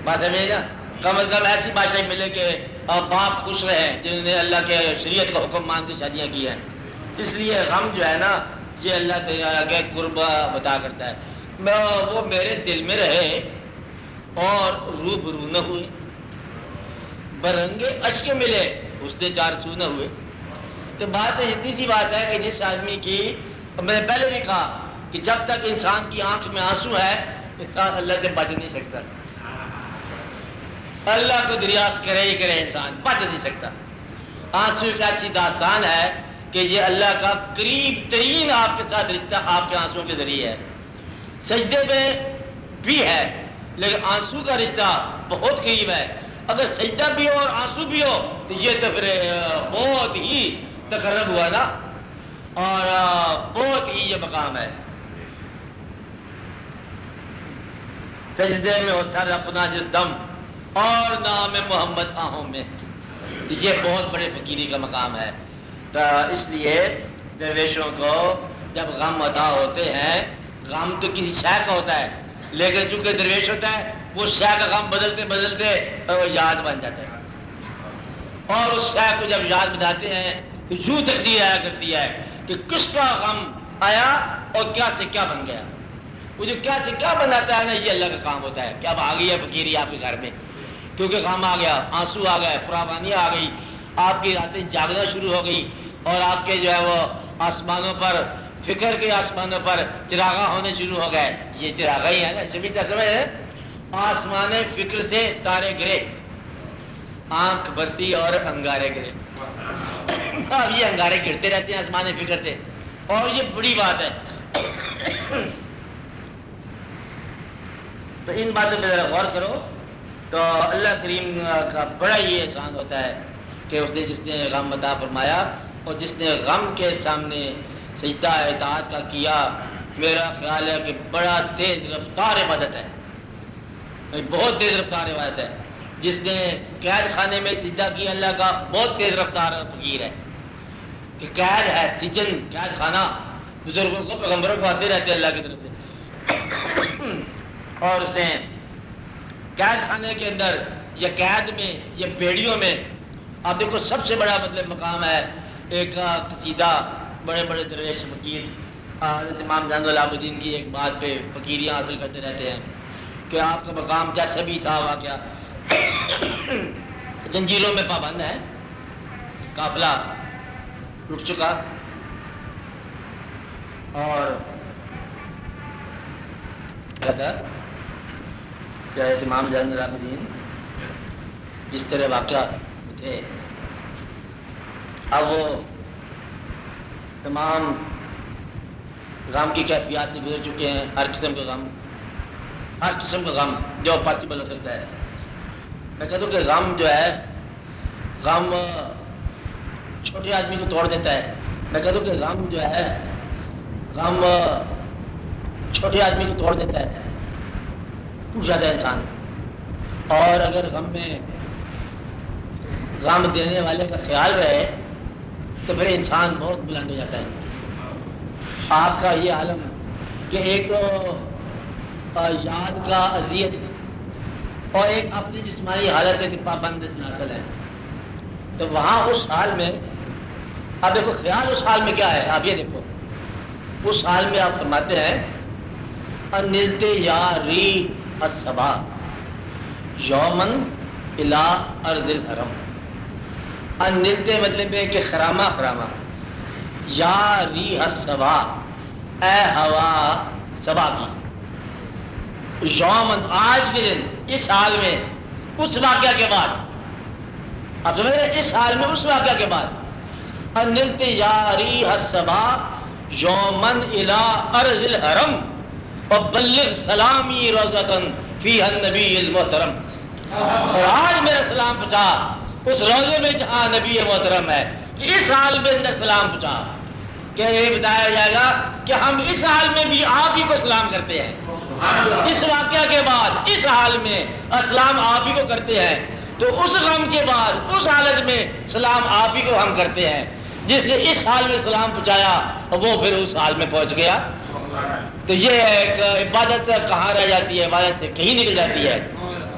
بات ہے نا، کم از کم ایسی بادشاہی ملے کہ باپ خوش رہے جنہوں نے اللہ کے شریعت کا حکم مان کے شادیاں کی ہیں۔ اس لیے غم جو ہے نا یہ اللہ تعالیٰ کے قرب بتا کرتا ہے، وہ میرے دل میں رہے اور روبرو نہ ہوئے، برنگے اشک ملے اس نے 4 سو نہ ہوئے۔ تو بات اتنی سی بات ہے کہ جس آدمی کی، میں نے پہلے بھی کہا کہ جب تک انسان کی آنکھ میں آنسو ہے انسان اللہ سے بچ نہیں سکتا، اللہ کو دریافت کرے ہی کرے انسان بچ نہیں سکتا۔ آنسو ایک ایسی داستان ہے کہ یہ اللہ کا قریب ترین آپ کے ساتھ رشتہ آپ کے آنسو کے ذریعے ہے۔ سجدے میں بھی ہے لیکن آنسو کا رشتہ بہت قریب ہے، اگر سجدہ بھی ہو اور آنسو بھی ہو تو یہ تو پھر بہت ہی تقرب ہوا نا، اور بہت ہی یہ مقام ہے۔ سجدے میں ہو سر اپنا جس دم اور نام محمد آہوں میں، یہ بہت بڑے فقیری کا مقام ہے۔ تو اس لیے درویشوں کو جب غم عطا ہوتے ہیں، غم تو کسی شے کا ہوتا ہے لیکن چونکہ درویش ہوتا ہے وہ شے کا غم بدلتے بدلتے وہ یاد بن جاتا ہے، اور اس شے کو جب یاد بناتے ہیں تو یوں تقدیر آیا کرتی ہے کہ کس کا غم آیا اور کیا سے کیا بن گیا. وہ جو کیا سے کیا بناتا ہے نا، یہ اللہ کا کام ہوتا ہے کہ اب آ گئی ہے فقیری آپ کے گھر میں، کیونکہ غم آ گیا، آنسو آ گئے، فراوانی آ گئی، آپ کی راتیں جاگنا شروع ہو گئی، اور آپ کے جو ہے وہ آسمانوں پر، فکر کے آسمانوں پر چراغاں ہونے شروع ہو گئے. یہ چراغاں ہی ہے نا، سبھی سمجھ. آسمان فکر سے تارے گرے، آنکھ برسی اور انگارے گرے. اب یہ انگارے گرتے رہتے ہیں آسمان فکر سے، اور یہ بڑی بات ہے. تو ان باتوں پہ ذرا غور کرو تو اللہ کریم کا بڑا ہی احسان ہوتا ہے کہ اس نے جس نے غم عطا فرمایا اور جس نے غم کے سامنے سجدہ اطاعت کا کیا، میرا خیال ہے کہ بڑا تیز رفتار عبادت ہے، بہت تیز رفتار عبادت ہے. جس نے قید خانے میں سجدہ کیا اللہ کا، بہت تیز رفتار فقیر ہے کہ قید ہے، سجن، قید خانہ. بزرگوں کو، پیغمبروں کو آتے رہتے اللہ کی طرف سے، اور اس نے قید خانے کے اندر یا قید میں یا بیڑیوں میں، آپ دیکھو سب سے بڑا مطلب مقام ہے ایک قصیدہ بڑے بڑے درویش فقیر حضرت امام زین العابدین کی ایک بات پہ فقیریاں حاصل کرتے رہتے ہیں کہ آپ کا مقام جیسا بھی تھا واقعہ زنجیروں میں پابند ہے، قافلہ رک چکا، اور کیا امام زین العابدین جس طرح واقعہ تھے، اب وہ تمام غم کی کیفیات سے گزر چکے ہیں. ہر قسم کا غم، ہر قسم کا غم جو پاسبل ہو سکتا ہے. میں کہتا ہوں کہ غم جو ہے، غم چھوٹے آدمی کو توڑ دیتا ہے. میں کہتا ہوں کہ غم جو ہے، غم چھوٹے آدمی کو توڑ دیتا ہے، ٹوٹ جاتا ہے انسان. اور اگر غم میں غم دینے والے کا خیال رہے تو پھر انسان بہت بلند ہو جاتا ہے. آپ کا یہ عالم کہ ایک تو یاد کا اذیت اور ایک اپنی جسمانی حالت ہے کہ پابند ناسل ہے، تو وہاں اس حال میں آپ دیکھو خیال اس حال میں کیا ہے. آپ یہ دیکھو اس حال میں آپ فرماتے ہیں انلتے یا ری الصبا یومن الا ارض الحرم. انلتے مطلب ہے کہ خرامہ خرامہ، یا ری الصبا اے ہوا صبا کی، یومن آج کے دن، اس حال میں، اس واقعہ کے بعد، آپ سمجھ رہے ہیں، اس حال میں اس واقعہ کے بعد، انلتے یا ری الصبا یومن الا ارض الحرم وبلغ سلامی روزتن فیہا النبی المحترم. اور آج میرا سلام پہنچا اس روزے میں جہاں نبی محترم ہے، کہ اس حال میں اندر سلام پہنچا، کہ یہ بتایا جائے گا کہ ہم اس حال میں بھی آپ ہی کو سلام کرتے ہیں. اس واقعہ کے بعد اس حال میں اسلام آپ ہی کو کرتے ہیں، تو اس غم کے بعد اس حالت میں سلام آپ ہی کو ہم کرتے ہیں. جس نے اس حال میں سلام پہنچایا وہ پھر اس حال میں پہنچ گیا. تو یہ ایک عبادت کہاں رہ جاتی ہے، عبادت سے کہیں نکل جاتی ہے.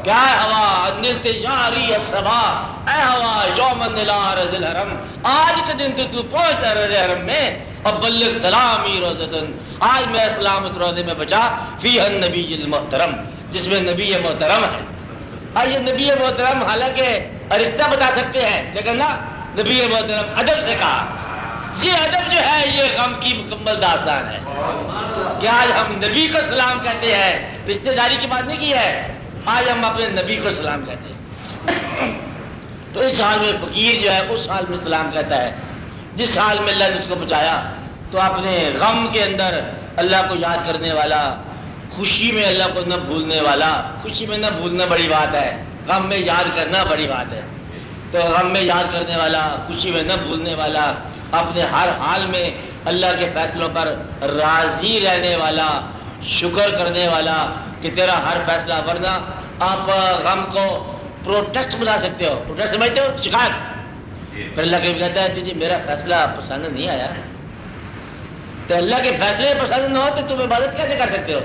کیا ہوا انلت یاری الصبا، اے ہوا یومن الی ارض الحرم، آج کے دن تو پہنچ ارض حرم میں، اور بلغ سلامی روزتن، آج میرا سلام اس روزے میں بچا، فیہا النبی المحترم، جس میں نبی محترم ہے. یہ نبی محترم حالانکہ رشتہ بتا سکتے ہیں، لیکن نا نبی محترم ادب سے کہا. یہ ادب جو ہے یہ غم کی مکمل داستان ہے کہ آج ہم نبی کو سلام کہتے ہیں. رشتہ داری کی بات نہیں کی ہے، آج ہم اپنے نبی کو سلام کہتے ہیں. تو اس حال میں فقیر جو ہے اس حال میں سلام کہتا ہے جس حال میں اللہ نے اس کو بچایا. تو اپنے غم کے اندر اللہ کو یاد کرنے والا، خوشی میں اللہ کو نہ بھولنے والا. خوشی میں نہ بھولنا بڑی بات ہے، غم میں یاد کرنا بڑی بات ہے. تو غم میں یاد کرنے والا، خوشی میں نہ بھولنے والا، اپنے ہر حال میں اللہ کے فیصلوں پر راضی رہنے والا، شکر کرنے والا کہ تیرا ہر فیصلہ. ورنہ آپ غم کو پروٹیسٹ بنا سکتے ہو، پروٹیسٹ سمجھتے ہو، شکایت. پھر اللہ کے کہتا ہے تجھے میرا فیصلہ پسند نہیں آیا، تو اللہ کے فیصلے پسند نہ ہو تو تم عبادت کیسے کر سکتے ہو؟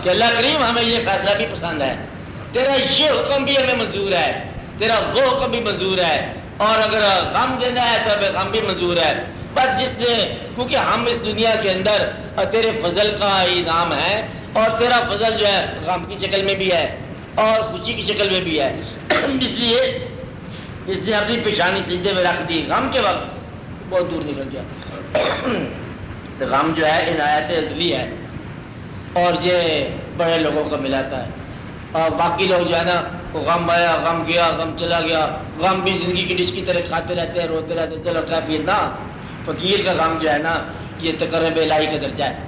کہ اللہ کریم ہمیں یہ فیصلہ بھی پسند ہے، تیرا یہ حکم بھی ہمیں منظور ہے، تیرا وہ حکم بھی منظور ہے، اور اگر غم دینا ہے تو ہمیں غم بھی منظور ہے۔ بس جس نے، کیونکہ ہم اس دنیا کے اندر تیرے فضل کا انعام ہے، اور تیرا فضل جو ہے غم کی شکل میں بھی ہے اور خوشی کی شکل میں بھی ہے، اس لیے جس نے اپنی پیشانی سجدے میں رکھ دی غم کے وقت بہت دور نکل گیا۔ تو غم جو ہے عنایت ازلی ہے، اور یہ بڑے لوگوں کو ملاتا ہے، اور باقی لوگ جو ہے نا وہ غم آیا غم گیا غم چلا گیا، غم بھی زندگی کی ڈش کی طرح کھاتے رہتے ہیں روتے رہتے ہیں، چلو کیا پیے نا۔ فقیر کا غم جو ہے نا یہ تقرب الہی کا درجہ ہے،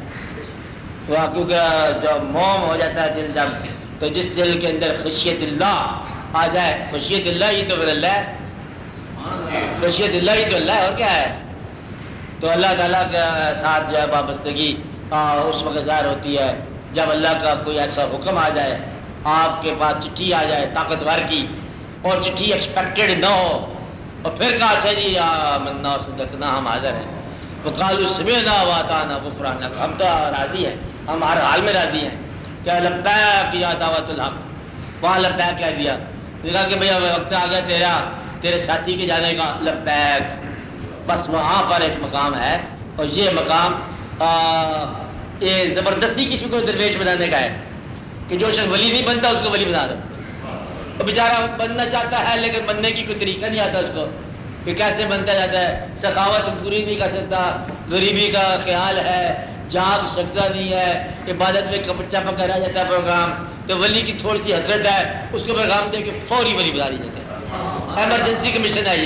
وہ کیونکہ جب موم ہو جاتا ہے دل جب، تو جس دل کے اندر خشیت اللہ آ جائے، خشیت اللہ ہی تو پھر اللہ ہے، خشیت اللہ ہی تو اللہ ہے، اور کیا ہے؟ تو اللہ تعالیٰ کے ساتھ جو ہے وابستگی اس وقت ظاہر ہوتی ہے جب اللہ کا کوئی ایسا حکم آ جائے، آپ کے پاس چٹھی آ جائے طاقتور کی، اور چٹھی ایکسپیکٹڈ نہ ہو، اور پھر کہا اچھا جی آمنا صدقنا، ہم حاضر ہیں، وقالوا سمعنا واطعنا غفرانک، ہم تو راضی ہیں، ہم ہر حال میں راضی ہیں، کیا لبیک یا دعوت الحق، وہاں لبیک کہہ دیا، کہا کہ بھیا وقت آ گیا تیرے ساتھی کے جانے کا، لبیک، بس وہاں پر ایک مقام ہے، اور یہ مقام یہ زبردستی کسی کو درویش بنانے کا ہے، کہ جو شخص ولی نہیں بنتا اس کو ولی بنا دو، اور بیچارہ بننا چاہتا ہے لیکن بننے کی کوئی طریقہ نہیں آتا اس کو، کہ کیسے بنتا جاتا ہے، سخاوت پوری نہیں کر سکتا، غریبی کا خیال ہے، جاگ سکتا نہیں ہے، عبادت میں کپچا پکا رہ جاتا ہے پروگرام، تو ولی کی تھوڑی سی حضرت ہے اس کو پیغام دے کے فوری ولی بنا دی جاتا ہے، ایمرجنسی کا مشن ہے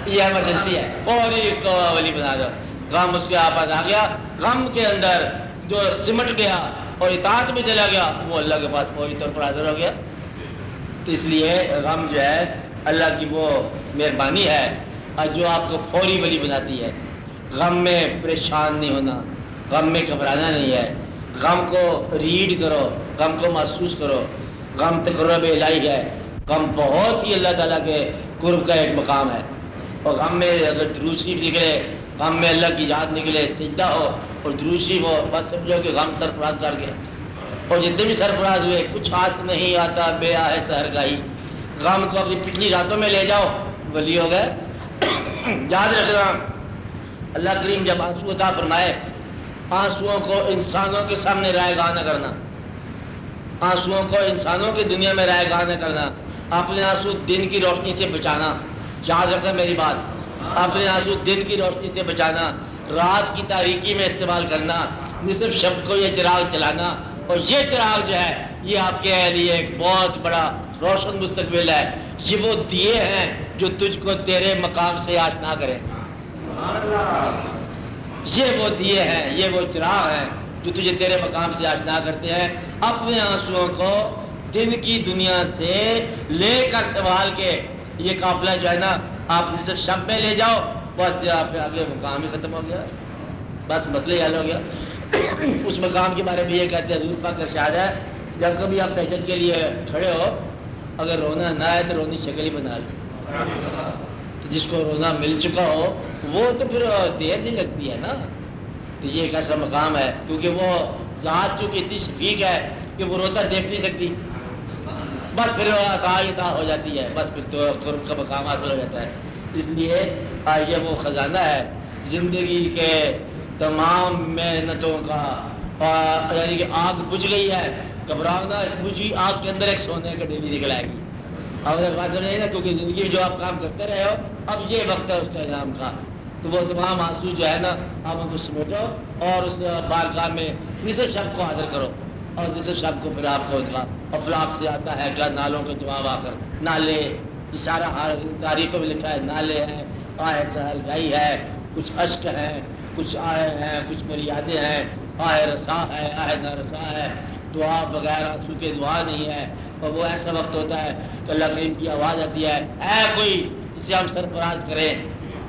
یہ ایمرجنسی ہے، فوری کو ولی بنا دو، غم اس کے آپس آ گیا، غم کے اندر جو سمٹ گیا اور اطاعت میں چلا گیا وہ اللہ کے پاس فوری طور پر حاضر ہو گیا۔ تو اس لیے غم جو ہے اللہ کی وہ مہربانی ہے جو آپ کو فوری ولی بناتی ہے، غم میں پریشان نہیں ہونا، غم میں گھبرانا نہیں ہے، غم کو ریڈ کرو، غم کو محسوس کرو، غم تقرب الہی ہے، غم بہت ہی اللہ تعالیٰ کے قرب کا ایک مقام ہے، اور غم میں اگر درود شریف نکلے، غم میں اللہ کی یاد نکلے، سجدہ ہو اور درود شریف ہو، بس سمجھو کہ غم سرفراز کر گیا، اور جتنے بھی سرفراز ہوئے کچھ ہاتھ نہیں آتا بے آہ سحر گاہی، غم کو اپنی پچھلی راتوں میں لے جاؤ ولی ہو گئے۔ یاد رکھنا اللہ کریم جب آنسو عطا فرمائے، آنسوؤں کو انسانوں کے سامنے رائے گاہ نہ کرنا، آنسوؤں کو انسانوں کی دنیا میں رائے گاہ نہ کرنا، اپنے آنسو دن کی روشنی سے بچانا، یاد رکھنا میری بات، اپنے آنسو دن کی روشنی سے بچانا، رات کی تاریکی میں استعمال کرنا، نصف شب کو یہ چراغ چلانا، اور یہ چراغ جو ہے یہ آپ کے لیے ایک بہت بڑا روشن مستقبل ہے، یہ وہ دیے ہیں جو تجھ کو تیرے مقام سے آشنا کریں، یہ وہ دیے ہیں، یہ وہ چراغ ہیں جو تجھے تیرے مقام سے آشنا کرتے ہیں۔ اپنے آنسوؤں کو دن کی دنیا سے لے کر سنبھال کے یہ قافلہ جو ہے نا آپ صرف شب میں لے جاؤ، بس پھر آگے مقام ہی ختم ہو گیا، بس مسئلہ حل ہو گیا۔ اس مقام کے بارے میں یہ کہتے ہیں حضور پاک کا ارشاد ہے، جب کبھی آپ تہجد کے لیے کھڑے ہو اگر رونا نہ آئے تو رونی شکل ہی بنا لو، جس کو رونا مل چکا ہو وہ تو پھر دیر نہیں لگتی ہے نا، تو یہ ایک ایسا مقام ہے کیونکہ وہ ذات چونکہ اتنی شفیق ہے کہ وہ روتا دیکھ نہیں سکتی، بس پھر عطا ہو جاتی ہے، بس پھر تو قرب کا مقام حاصل ہو جاتا ہے۔ اس لیے یہ وہ خزانہ ہے زندگی کے تمام محنتوں کا، یعنی کہ آگ بجھ گئی ہے، گھبرانا، بجھی آگ کے اندر ایک سونے کا ڈیلی نکل آئے گی، اور بات سمجھے نا، کیونکہ زندگی میں جو آپ کام کرتے رہے ہو اب یہ وقت ہے اس کا انعام کا، تو وہ تمام آنسو جو ہے نا آپ ان کو سمیٹو اور اس بارگاہ میں نصف شب کو حاضر کرو، اور نصف شب کو پھر آپ کو اس کا افلاق سے آتا ہے کیا نالوں کا جواب آ کر، نالے اشارہ تاریخوں میں لکھا ہے، نالے ہیں، آہ سحر گاہی ہے، کچھ اشک ہیں، کچھ آئے ہیں، کچھ مریادیں ہیں، آہ رسا ہے، آہ نارسا ہے، دعا بغیر آنسو کے دعا نہیں ہے، اور وہ ایسا وقت ہوتا ہے کہ اللہ کریم کی آواز آتی ہے، اے کوئی جسے ہم سرفراز کریں،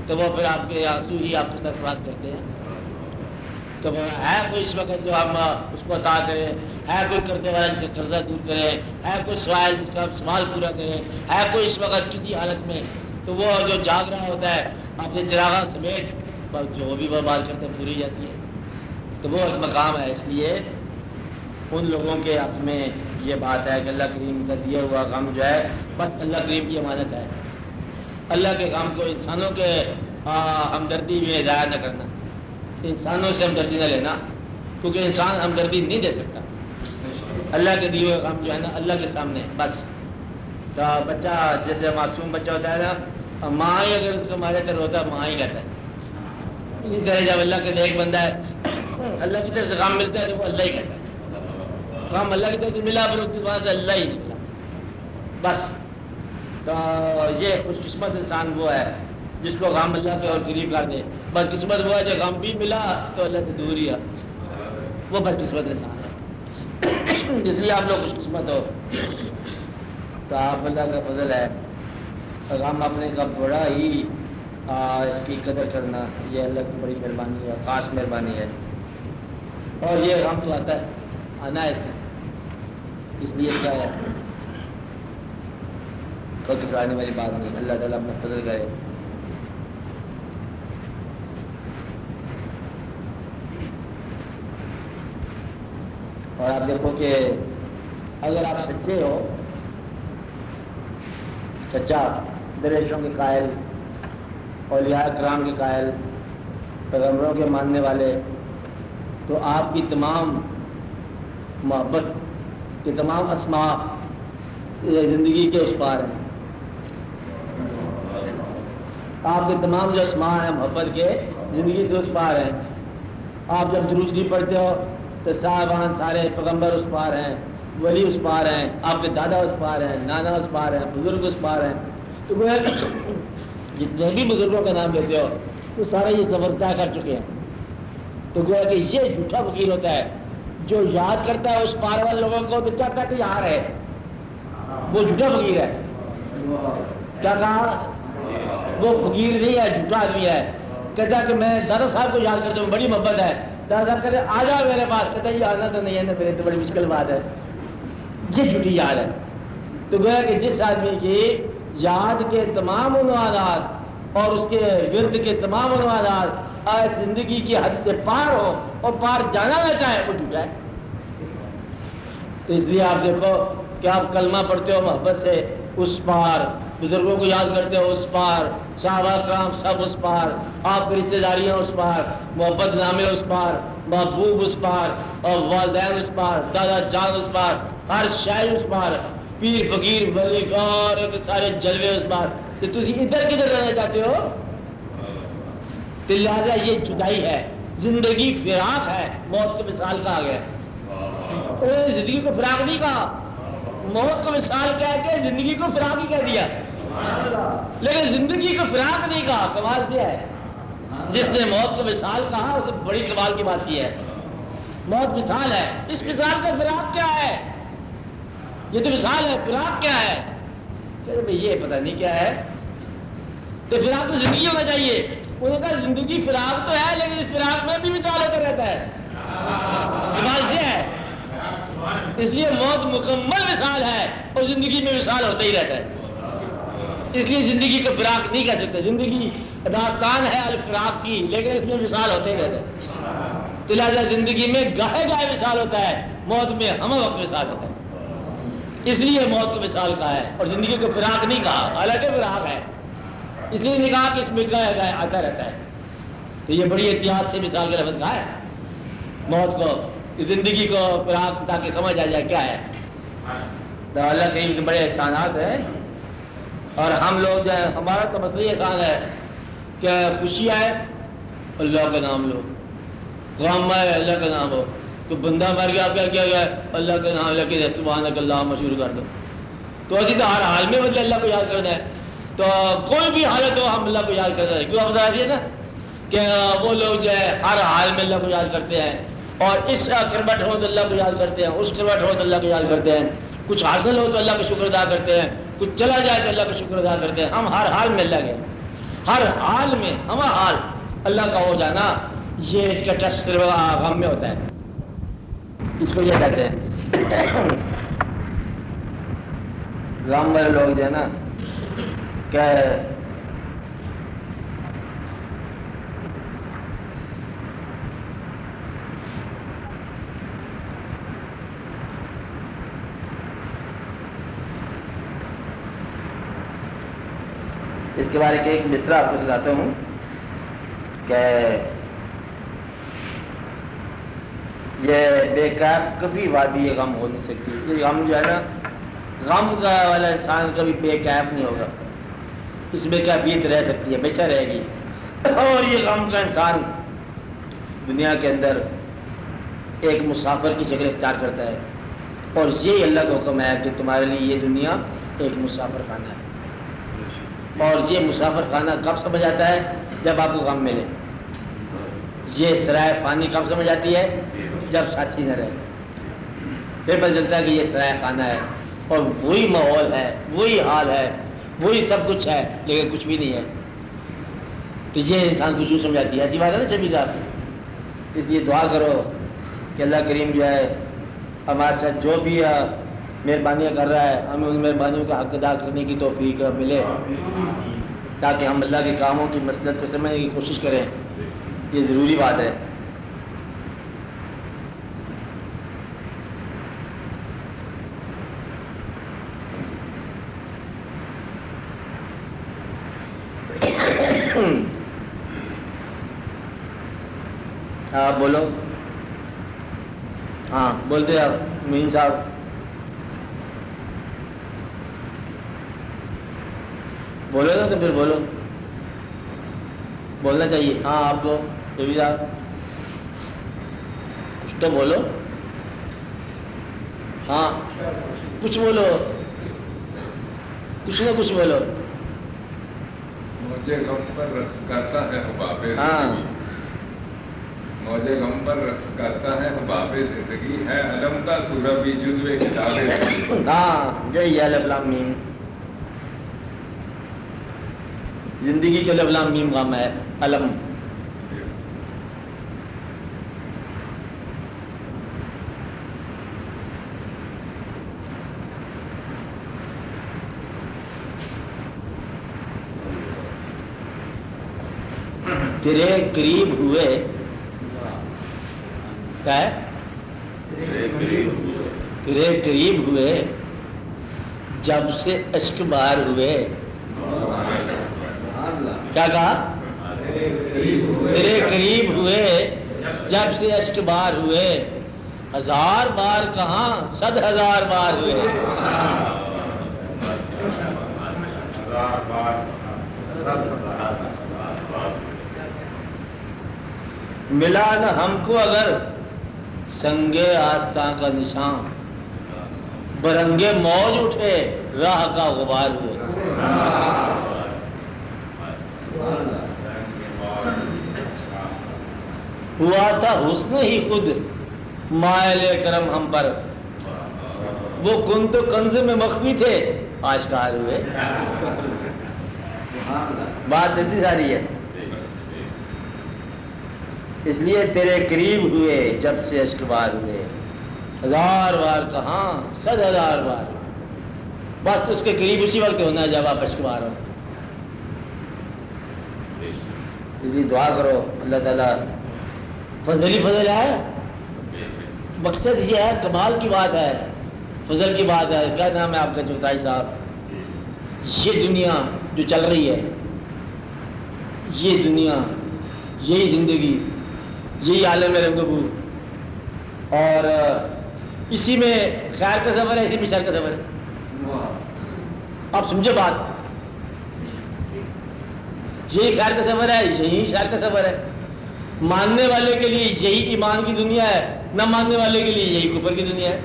تو وہ پھر آپ کے آنسو ہی آپ کو سرفراز کرتے ہیں، تو وہ ہے کوئی اس وقت جو ہم اس کو عطا کریں، ہے کوئی کرنے والا جس کا قرضہ دور کرے، ہے کوئی سوال جس کا سوال پورا کرے، ہے کوئی اس وقت کسی حالت میں، تو وہ جو جاگ رہا ہوتا ہے اپنے چراغاں سمیت جو بھی وہ بات کرتے ہیں پوری جاتی ہے، تو وہ ایک مقام ہے۔ اس لیے ان لوگوں کے حق میں یہ بات ہے کہ اللہ کریم کا دیا ہوا غم جو ہے بس اللہ کریم کی امانت ہے. اللہ کے غم کو انسانوں کے ہمدردی میں ضائع نہ کرنا، انسانوں سے ہمدردی نہ لینا، کیونکہ انسان ہمدردی نہیں دے سکتا. اللہ کے دیے ہوئے غم جو ہے نا اللہ کے سامنے بس. تو بچہ جیسے معصوم بچہ ہوتا ہے نا، ماں ہی اگر تمہارے تر ہوتا ہے ماں ہی کہتا ہے. اسی طرح جب اللہ کے نیک بندہ ہے اللہ کی طرف سے غم ملتا ہے تو وہ اللہ ہی کہتا ہے. غم اللہ کی طرف سے ملا پھر اس کے بعد سے اللہ ہی نکلا بس. تو یہ خوش قسمت انسان وہ ہے جس کو غم اللہ کے اور قریب کر دے. بد قسمت وہ ہے جو غم بھی ملا تو اللہ سے دور ہی ہے، وہ بد قسمت انسان ہے. اس لیے آپ لوگ خوش قسمت ہو تو آپ اللہ کا فضل ہے. غم اپنے کا بڑا ہی اس کی قدر کرنا یہ اللہ کی بڑی مہربانی ہے، خاص مہربانی ہے. اور یہ غم تو آتا ہے، آنا ہے اس لیے کیا ہے کوئی ٹکرانے والی بات نہیں. اللہ تعالیٰ اپنا فضل کرے. اور آپ دیکھو کہ اگر آپ سچے ہو، سچا درویشوں کے قائل، اولیاء کرام کے قائل، پیغمبروں کے ماننے والے، تو آپ کی تمام محبت کے تمام اسماء زندگی کے اس پار ہیں. آپ کے تمام جو اسماء ہیں محبت کے زندگی کے اس پار ہیں. آپ جب درود شریف پڑھتے ہو تو صاحبان سارے پیغمبر اس پار ہیں، ولی اس پار ہیں، آپ کے دادا اس پار ہیں، نانا اس پار ہیں، بزرگ اس پار ہیں. تو وہ جتنے بھی بزرگوں کا نام لیتے ہو وہ سارے یہ سفر طے کر چکے ہیں. تو گویا کہ یہ جھوٹا فقیر ہوتا ہے جو یاد کرتا ہے اس پار والے لوگوں کو تو چاہتا ہے کہ یہاں رہے، وہ جھوٹا فقیر ہے. کیا کہا؟ وہ فقیر نہیں ہے، جھوٹا آدمی ہے. کہتا ہے کہ میں دادا صاحب کو یاد کرتا ہوں، بڑی محبت ہے. دادا صاحب کہتے آ جاؤ میرے پاس. کہتا ہے یہ آنا تو نہیں ہے نا، میرے تو بڑی مشکل بات ہے. یہ جھوٹی یاد ہے. تو گویا کہ جس آدمی کی یاد کے تمام عنوانات اور اس کے ورد کے تمام عنوانات آج زندگی کی حد سے پار ہو اور پار جانا نہ چاہے وہ جھوٹا ہے. تو اس لیے آپ دیکھو کہ آپ کلمہ پڑھتے ہو محبت سے اس پار، بزرگوں کو یاد کرتے ہو اس پار، صحابہ کرام سب اس پار، آپ کی رشتے داریاں اس پار، محبت نامے اس پار، محبوب اس پار، اور والدین اس پار، دادا جان اس پار، ہر شاعر اس پار، پیر فقیر ولی اور سارے جلوے اس پار. تو تسی ادھر کدھر رہنا چاہتے ہو؟ تو لہٰذا یہ جدائی ہے. زندگی فراق ہے، موت کو مثال کہا گیا. زندگی کو فراق نہیں کہا، موت کو مثال کہہ کے زندگی کو فراق ہی کہہ دیا، لیکن زندگی کو فراق نہیں کہا. کمال سے ہے جس نے موت کو مثال کہا اس نے بڑی کمال کی بات کی ہے. موت مثال ہے، اس مثال کا فراق کیا ہے؟ یہ تو مثال ہے، فراق کیا ہے؟ کہتے بھئی یہ پتہ نہیں کیا ہے. تو فراق تو زندگی ہونا چاہیے. انہوں نے کہا زندگی فراق تو ہے لیکن اس فراق میں بھی مثال ہوتا رہتا ہے. کمال سے ہے. اس لیے موت مکمل مثال ہے اور زندگی میں مثال ہوتا ہی رہتا ہے. اس لیے زندگی کو فراق نہیں کہہ سکتے. زندگی داستان ہے الفراق کی لیکن اس میں مثال ہوتا ہی رہتا ہے. تو لہٰذا زندگی میں گاہے گاہے مثال ہوتا ہے، موت میں ہم وقت مثال ہوتا ہے. اس لیے موت کو مثال کہا ہے اور زندگی کو فراق نہیں کہا، حالانکہ فراق ہے. اس لیے نہیں کہا کہ اس میں گاہے گاہے آتا رہتا ہے. تو یہ بڑی احتیاط سے مثال کا لفظ کہا ہے موت کو، زندگی کو فراق، تاکہ سمجھ آ جائے کیا ہے. تو اللہ کریم کے بڑے احسانات ہیں. اور ہم لوگ جو ہے ہمارا تو مسئلہ احسان ہے کہ خوشی آئے اللہ کا نام لو، غم آئے اللہ کا نام ہو. تو بندہ مر گیا کیا کیا گیا؟ اللہ کا نام لے کے سبحانک اللہ مشہور کر دو. تو اسی تو ہر حال میں مطلب اللہ کو یاد کرنا ہے. تو کوئی بھی حالت ہو ہم اللہ کو یاد کرنا ہے. کیوں آپ بتا دیے نا کہ وہ لوگ جو ہے ہر حال میں اللہ کو یاد کرتے ہیں، اور اس کربٹ ہو تو اللہ کو یاد کرتے ہیں، اس کربٹ ہو تو اللہ کو یاد کرتے ہیں، کچھ حاصل ہو تو اللہ کا شکر ادا کرتے ہیں، کچھ چلا جائے تو اللہ کا شکر ادا کرتے ہیں. ہم ہر حال میں اللہ کے، ہر حال میں ہمارا حال اللہ کا ہو جانا، یہ اس کا ٹیسٹ صرف غم میں ہوتا ہے. اس کو یہ کہتے ہیں غم والے لوگ جو ہے نا کہ اس کے بارے کے ایک مصرع آپ کو سناتا ہوں کہ یہ بے کیف کبھی وادی غم ہو نہیں سکتی. یہ غم جو ہے نا، غم کا والا انسان کبھی بے کیف نہیں ہوگا. اس بے کیفیت رہ سکتی ہے، ہمیشہ رہے گی. اور یہ غم کا انسان دنیا کے اندر ایک مسافر کی شکل اختیار کرتا ہے. اور یہ اللہ کا حکم ہے کہ تمہارے لیے یہ دنیا ایک مسافر خانہ ہے. اور یہ مسافر خانہ کب سمجھ آتا ہے؟ جب آپ کو غم ملے. یہ سرائے فانی کب سمجھ آتی ہے؟ جب ساتھی نہ رہے. پھر پتہ چلتا ہے کہ یہ سرائے خانہ ہے اور وہی ماحول ہے، وہی حال ہے، وہی سب کچھ ہے، لیکن کچھ بھی نہیں ہے. تو یہ انسان کو جو سمجھاتی ہے. ایسی بات ہے نا شبیر صاحب. اس لیے دعا کرو کہ اللہ کریم جو ہے ہمارے ساتھ جو بھی مہربانیاں کر رہا ہے، ہمیں ان مہربانیوں کا حق ادا کرنے کی توفیق ملے، تاکہ ہم اللہ کے کاموں کی مصلحت کو سمجھنے کی کوشش کریں. یہ ضروری بات ہے. آپ بولو. ہاں بولتے آپ مین صاحب. بولو نا تو پھر بولو، بولنا چاہیے. ہاں آپ کو بھی صاحب کچھ تو بولو. ہاں کچھ بولو، کچھ نہ کچھ بولو. مجھے غم پر رقص کرتا ہے حباب ہاں مجھے غم پر رقص کرتا ہے حباب زندگی ہے علم کا سورہ بھی جزو کتاب زندگی. ہاں یہی ہے الف لام میم. زندگی کے الف لام میم غم ہے. علم تیرے قریب ہوئے. کیا ہے؟ تیرے قریب ہوئے جب سے اشک بار ہوئے. کیا کہا؟ تیرے قریب ہوئے جب سے اشک بار ہوئے. 1000 بار کہاں 100,000 بار ہوئے. ملا نہ ہم کو اگر سنگے آستاں کا نشان، برنگے موج اٹھے راہ کا غبار ہوئے. ہوا تھا حسن ہی خود مائل کرم ہم پر، وہ کن تو کنز میں مخفی تھے آشکار ہوئے. بات اتنی ساری ہے. اس لیے تیرے قریب ہوئے جب سے اشک بار ہوئے. 1000 بار کہاں 100,000 بار. بس اس کے قریب اسی وقت ہونا ہے جب آپ اشک بار ہو. اس لیے دعا کرو اللہ تعالیٰ فضل ہی فضل ہے. مقصد یہ ہے، کمال کی بات ہے، فضل کی بات ہے. کیا نام ہے آپ کا چوتھائی صاحب؟ یہ دنیا جو چل رہی ہے، یہ دنیا، یہی زندگی، یہی عالم رنگ بو، اور اسی میں خیر کا سفر ہے، اسی میں شر کا سفر ہے. آپ سمجھے بات؟ یہی خیر کا سفر ہے، یہی شر کا سفر ہے. ماننے والے کے لیے یہی ایمان کی دنیا ہے، نہ ماننے والے کے لیے یہی کفر کی دنیا ہے.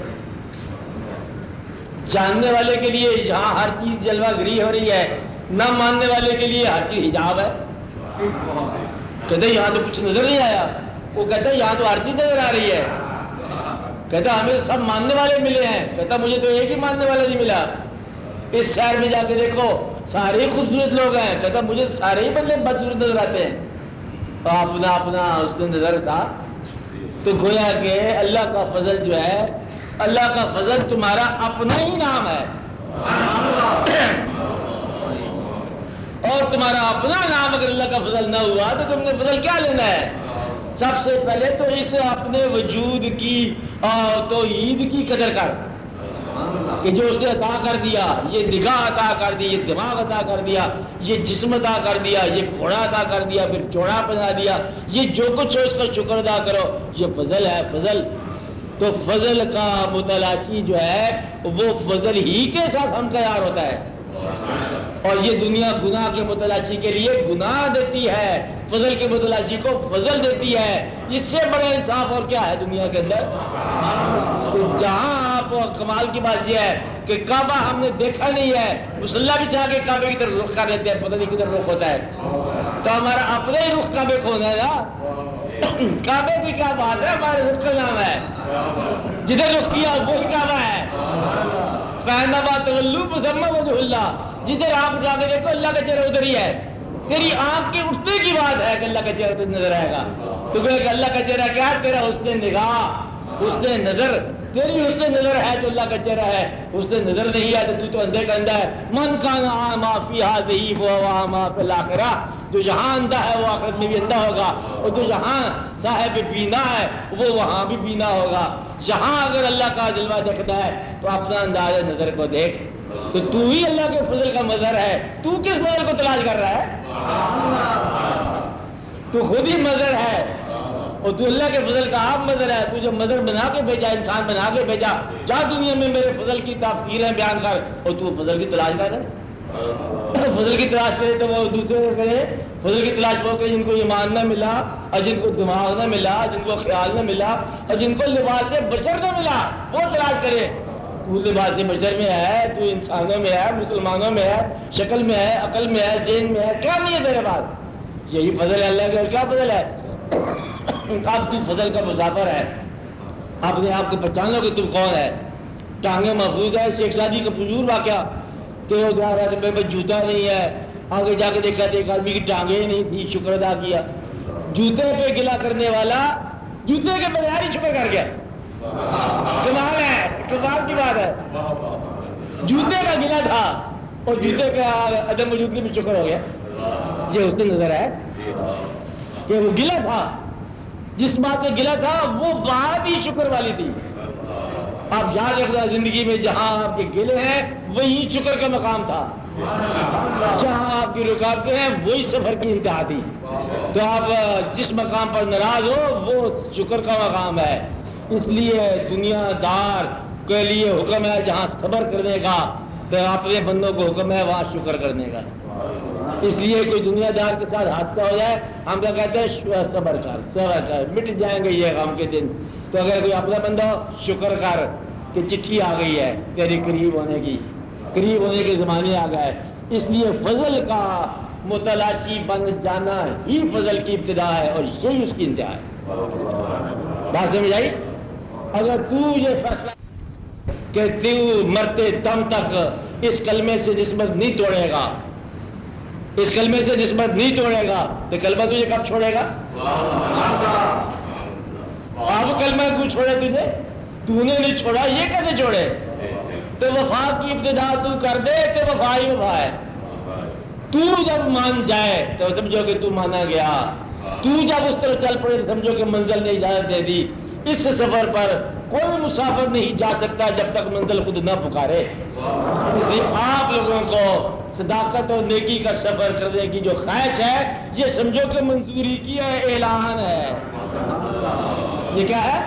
جاننے والے کے لیے جہاں ہر چیز جلوہ گری ہو رہی ہے، نہ ماننے والے کے لیے ہر چیز حجاب ہے. کہتے یہاں تو کچھ نظر نہیں آیا، وہ کہتا ہے یہاں تو ہر چیز نظر آ رہی ہے. کہتا ہمیں سب ماننے والے ملے ہیں. کہتا مجھے تو ایک ہی ماننے والا نہیں ملا. اس شہر میں جا کے دیکھو سارے ہی خوبصورت لوگ ہیں. کہتا مجھے سارے ہی بندے بدصورت نظر آتے ہیں. اپنا اپنا اس نے نظر تھا. تو گویا کہ اللہ کا فضل جو ہے، اللہ کا فضل تمہارا اپنا ہی نام ہے، اور تمہارا اپنا نام اگر اللہ کا فضل نہ ہوا تو تم نے فضل کیا لینا ہے؟ سب سے پہلے تو اس اپنے وجود کی اور توحید کی قدر کر. کہ جو اس نے عطا کر دیا، یہ نگاہ عطا کر دی، یہ دماغ عطا کر دیا، یہ جسم عطا کر دیا، یہ گھوڑا عطا کر دیا، پھر جوڑا بنا دیا، یہ جو کچھ ہے اس کا شکر ادا کرو، یہ فضل ہے فضل۔ تو فضل کا متلاشی جو ہے وہ فضل ہی کے ساتھ ہم کا یار ہوتا ہے، اور یہ دنیا گناہ کے متلاشی کے لیے گناہ دیتی ہے، فضل کے متلاشی کو فضل دیتی ہے۔ اس سے بڑا انصاف اور کیا ہے دنیا کے اندر؟ تو جہاں آپ کمال کی بات یہ ہے کہ کعبہ ہم نے دیکھا نہیں ہے، مصلی بھی چاہ کے کعبے کی طرف رخ کر لیتے ہیں، پتہ نہیں کدھر رخ ہوتا ہے، تو ہمارا اپنا ہی رخ کعبے کو ہونا ہے نا۔ کعبے کی کیا بات ہے، ہمارے رخ کا نام ہے، جدھر رخ کیا وہی کعبہ ہے۔ فَإِنَّمَا تَوَلُّوا فَثَمَّ وَجْهُ اللَّهِ، جدھر آپ جا کے دیکھو اللہ کا چہرہ ادھر ہی ہے۔ تیری آنکھ کے اٹھنے کی بات ہے کہ اللہ کا چہرہ تجھے نظر آئے گا، تو کہ اللہ کا چہرہ کیا ہے؟ تیرا حسن نگاہ، حسن نظر، تیری حسن نظر ہے تو اللہ کا چہرہ ہے، حسن نظر نہیں ہے تو تو اندھے کا اندھا ہے۔ من کان اعمی فی ہذہ فہو اعمی فی الاخرہ، جو یہاں اندھا ہے وہ آخرت میں بھی اندھا ہوگا، اور جو یہاں صاحب بینا ہے وہ وہاں بھی بینا ہوگا۔ یہاں اگر اللہ کا جلوہ دیکھنا ہے تو اپنا انداز نظر کو دیکھ، تو تو ہی اللہ کے فضل کا مظہر ہے۔ تو کس فضل کو تلاش کر رہا ہے؟ تو خود ہی مظہر ہے، اور تو اللہ کے فضل کا آپ مظہر ہے۔ تو جو مظہر بنا کے بھیجا، انسان بنا کے بھیجا، جا دنیا میں میرے فضل کی تفسیریں بیان کر، اور تو فضل کی تلاش کر رہا ہے۔ فضل کی تلاش کرے تو وہ دوسرے کرے، فضل کی تلاش وہ کہ جن کو ایمان نہ ملا، اور جن کو دماغ نہ ملا، جن کو خیال نہ ملا، اور جن کو لباس بشر نہ ملا، وہ تلاش کرے۔ تو لباس بشر میں ہے، تو انسانوں میں ہے، مسلمانوں میں ہے، شکل میں ہے، عقل میں ہے، ذہن میں ہے، کیا نہیں ہے تیرے پاس؟ یہی فضل ہے اللہ کا، اور کیا فضل ہے؟ اب تو فضل کا مسافر ہے، اپنے آپ کو پہچانو کہ تم کون ہے۔ ٹانگیں محفوظ ہے، شیخ سعدی کا فضول واقعہ کہ وہ جا رہا تھا، میرے جوتا نہیں ہے، آگے جا کے دیکھا تو ایک آدمی کی ٹانگیں نہیں تھی، شکر ادا کیا۔ جوتے پہ گلا کرنے والا جوتے کے بغیر ہی شکر کر گیا، کمال ہے، کمال کی بات ہے۔ جوتے کا گلا تھا اور جوتے کا عدم موجودگی میں شکر ہو گیا۔ یہ اس سے نظر ہے کہ وہ گلا تھا، جس بات میں گلا تھا وہ بات ہی شکر والی تھی۔ آپ یاد رکھنا زندگی میں جہاں آپ کے گلے ہیں وہی شکر کا مقام تھا، جہاں آپ کی رکاوٹیں ہیں وہی سفر کی انتہا تھی۔ تو آپ جس مقام پر ناراض ہو وہ شکر کا مقام ہے۔ اس لیے دنیا دار کے لیے حکم ہے جہاں صبر کرنے کا، تو اپنے بندوں کو حکم ہے وہاں شکر کرنے کا۔ اس لیے کوئی دنیا دار کے ساتھ حادثہ ہو جائے، ہم کیا کہتے ہیں؟ صبر کر، مٹ جائیں گے یہ غم کے دن۔ تو اگر کوئی اپنا بندہ ہو، شکر کر کہ چٹھی آ گئی ہے تیری قریب ہونے کے زمانے آ گئے۔ اس لیے فضل کا متلاشی بن جانا ہی فضل کی ابتدا ہے، اور یہی اس کی انتہا ہے۔ بات سمجھ آئی؟ اگر تو یہ فیصلہ کہ تو مرتے دم تک اس کلمے سے جسمت نہیں توڑے گا، اس کلمے سے جسمت نہیں توڑے گا، تو کلمہ تجھے کب چھوڑے گا؟ اب کلمہ کیوں چھوڑے تجھے؟ تو نے نہیں چھوڑا، یہ کیسے چھوڑے؟ تو وفا کی ابتدا تو کر دے تو وفا ہی وفا ہے۔ تو جب مان جائے تو سمجھو کہ تو مانا گیا، تو جب اس طرح چل پڑے تو سمجھو کہ منزل نے اجازت دے دی۔ اس سفر پر کوئی مسافر نہیں جا سکتا جب تک منزل خود نہ پکارے۔ اس لیے آپ لوگوں کو صداقت اور نیکی کا سفر کرنے کی جو خواہش ہے، یہ سمجھو کہ منظوری کی اعلان ہے۔ یہ کیا ہے؟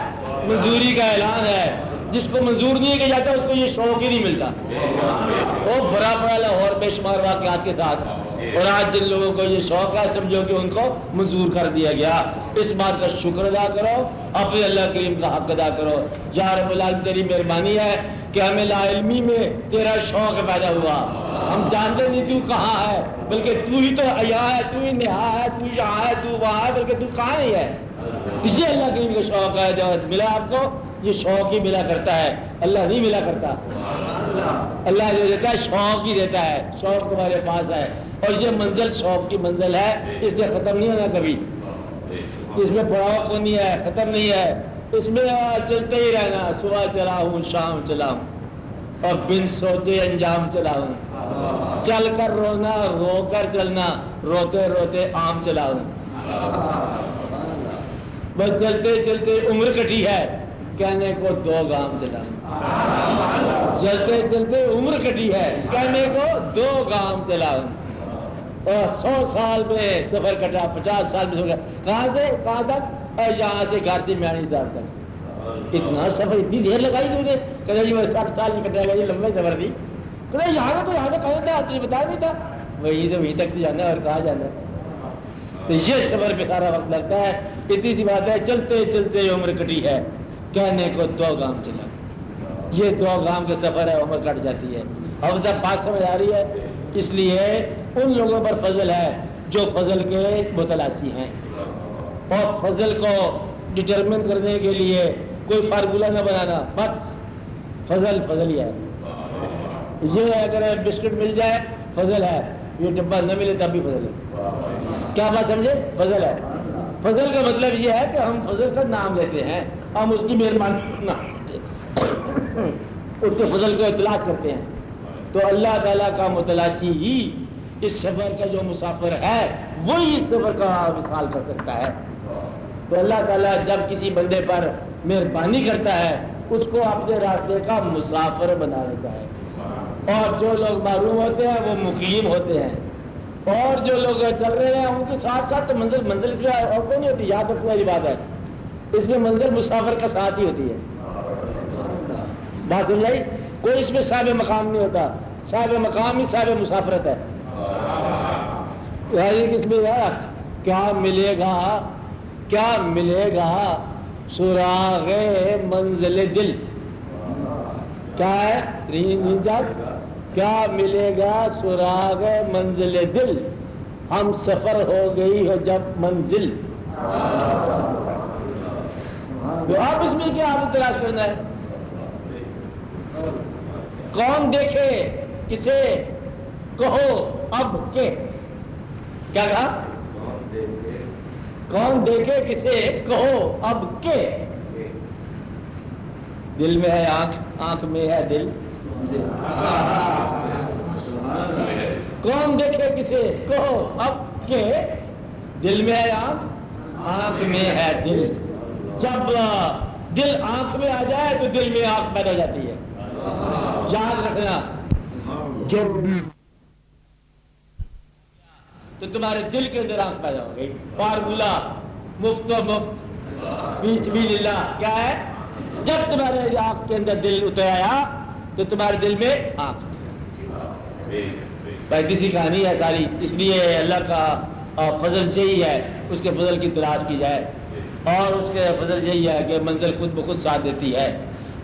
منظوری کا اعلان ہے۔ جس کو منظور نہیں کیا جاتا اس کو یہ شوق ہی نہیں ملتا۔ وہ بھرا پڑا لاہور بے شمار واقعات کے ساتھ، اور آج جن لوگوں کو یہ شوق ہے سمجھو کہ ان کو منظور کر دیا گیا۔ اس بات کا شکر ادا کرو، اپنے اللہ کریم کا حق ادا کرو۔ یا رب العالمین تیری مہربانی ہے کہ ہمیں لا علمی میں تیرا شوق پیدا ہوا۔ ہم جانتے نہیں تو کہاں ہے، بلکہ تو ہی تو حیا ہے، تو ہی نہا ہے، تو یہاں ہے، تو وہاں ہے، بلکہ تو کہاں نہیں ہے۔ تجھے اللہ کریم کا شوق ہے، جو ملا آپ کو یہ شوق ہی ملا کرتا ہے، اللہ نہیں ملا کرتا۔ اللہ جو دیتا ہے شوق ہی دیتا ہے، شوق تمہارے پاس ہے، اور یہ منزل شوق کی منزل ہے، اس نے ختم نہیں ہونا کبھی۔ اس میں پڑاؤ کو نہیں ہے، ختم نہیں ہے، اس میں چلتے ہی رہنا۔ صبح چلا ہوں، شام چلا ہوں، اور بن سوچے انجام چلا ہوں۔ چل کر رونا، رو کر چلنا، روتے روتے عام چلا ہوں۔ بس چلتے چلتے عمر کٹی ہے، کہنے کو 2 گام چلا ہوں۔ چلتے چلتے عمر کٹی ہے، کہنے کو 2 گام چلا ہوں، اور 100 سال میں سفر کٹا، 50 سال میں سفر، کہاں سے کہاں تک؟ اور یہاں سے گھر سے میانی صاحب تک، اتنا سفر، اتنی دیر لگائی تم نے؟ کہتے جی میں 60 سال میں کٹے گا، یہ لمبے سفر تھی، کہتے یہاں تو یہاں تک کہاں تھا، تجھے بتا نہیں تھا؟ وہی تو وہیں تک جانا ہے، اور کہاں جانا ہے؟ تو یہ سفر پہ سارا وقت لگتا ہے، اتنی سی بات ہے، چلتے چلتے عمر کٹی ہے، کہنے کو 2 گام چلا، یہ 2 گام کے سفر ہے، عمر کٹ جاتی ہے۔ اب جب بات سمجھ آ رہی ہے، اس لیے ان لوگوں پر فضل ہے جو فضل کے متلاشی ہیں، اور فضل کو ڈٹرمن کرنے کے لیے کوئی فارمولہ نہ بنانا، بس فضل فضل ہی ہے۔ یہ اگر بسکٹ مل جائے فضل ہے، یہ ڈبہ نہ ملے تب بھی فضل ہے۔ کیا بات سمجھے؟ فضل ہے۔ فضل کا مطلب یہ ہے کہ ہم فضل کا نام لیتے ہیں، ہم اس کی مہربانی نام لیتے ہیں، اس کے فضل کو اطلاق کرتے ہیں۔ تو اللہ تعالیٰ کا متلاشی ہی اس سفر کا جو مسافر ہے وہی اس سفر کا وصال کر سکتا ہے۔ تو اللہ تعالیٰ جب کسی بندے پر مہربانی کرتا ہے اس کو اپنے راستے کا مسافر بنا دیتا ہے، اور جو لوگ معروم ہوتے ہیں وہ مقیم ہوتے ہیں، اور جو لوگ چل رہے ہیں ان کے ساتھ ساتھ تو منزل اس میں اور کوئی نہیں ہوتی، یاد رکھنے والی بات ہے، اس میں منزل مسافر کا ساتھ ہی ہوتی ہے۔ بات سمجھ آئی؟ کوئی اس میں صاحب مقام نہیں ہوتا، صاحب مقام ہی صاحب مسافرت ہے۔ کس میں ہے؟ کیا ملے گا، کیا ملے گا سراغ منزل دل، کیا ہے؟ کیا ملے گا سراغ منزل دل، ہم سفر ہو گئی ہو جب منزل۔ تو آپ اس میں کیا آپ تلاش کرنا ہے؟ کون دیکھے کسے کہو اب کے، کیا کہا؟ کون دیکھے کسے کہو اب کے، دل میں ہے آنکھ، آنکھ میں ہے دل، کون دیکھے کسے کہو اب کے، دل میں ہے آنکھ، آنکھ میں ہے دل۔ جب دل آنکھ میں آ جائے تو دل میں آنکھ پیدا ہو جاتی ہے، یاد رکھنا۔ تو تمہارے دل کے اندر آنکھ پیدا ہو گئی، فارمولہ مفت و مفت فی سبیل اللہ کیا ہے؟ جب تمہارے آنکھ کے اندر دل اتر آیا تو تمہارے دل میں آنکھ۔ کسی کہانی ہے ساری، اس لیے اللہ کا فضل سے ہی ہے، اس کے فضل کی تلاش کی جائے، اور اس کے فضل سے ہی ہے کہ منزل خود بخود ساتھ دیتی ہے۔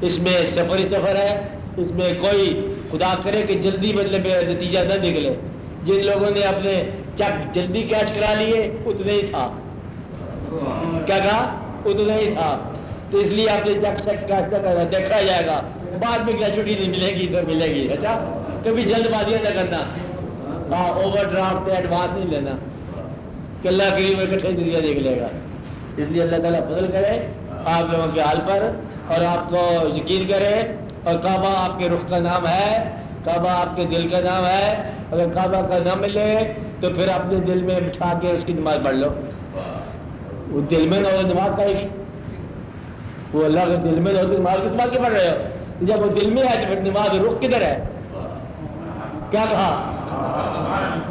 اس میں سفر ہی سفر ہے، اس میں کوئی خدا کرے کہ جلدی مطلب نتیجہ نہ نکلے۔ جن لوگوں نے اپنے چیک جلدی کیش کرا لیے اتنے ہی تھا، کیا کہا؟ اتنا ہی تھا۔ تو اس لیے آپ نے چیک کیش کرنا، دیکھا جائے گا بعد میں گریچوٹی نہیں ملے گی تو ملے گی۔ اچھا کبھی جلد بازیاں نہ کرنا، اوور ڈرافٹ ایڈوانس نہیں لینا کہ اللہ کریم میں کٹھے دنیا دیکھ لے گا۔ اس لیے اللہ تعالیٰ فضل کرے آپ لوگوں کے حال پر، اور آپ کو یقین کرے، اور کعبہ آپ کے رخ کا نام ہے، کعبہ آپ کے دل کا نام ہے۔ اگر کعبہ کا نہ ملے تو پھر اپنے دل میں بٹھا کے اس کی نماز پڑھ لو، وہ دل میں نہ ہو نماز پڑھے گی، وہ اللہ کے دل میں نہ ہو نماز کس بات کی پڑھ رہے ہو؟ جب وہ دل میں ہے تو پھر نماز رخ کدھر ہے؟ کیا کہا؟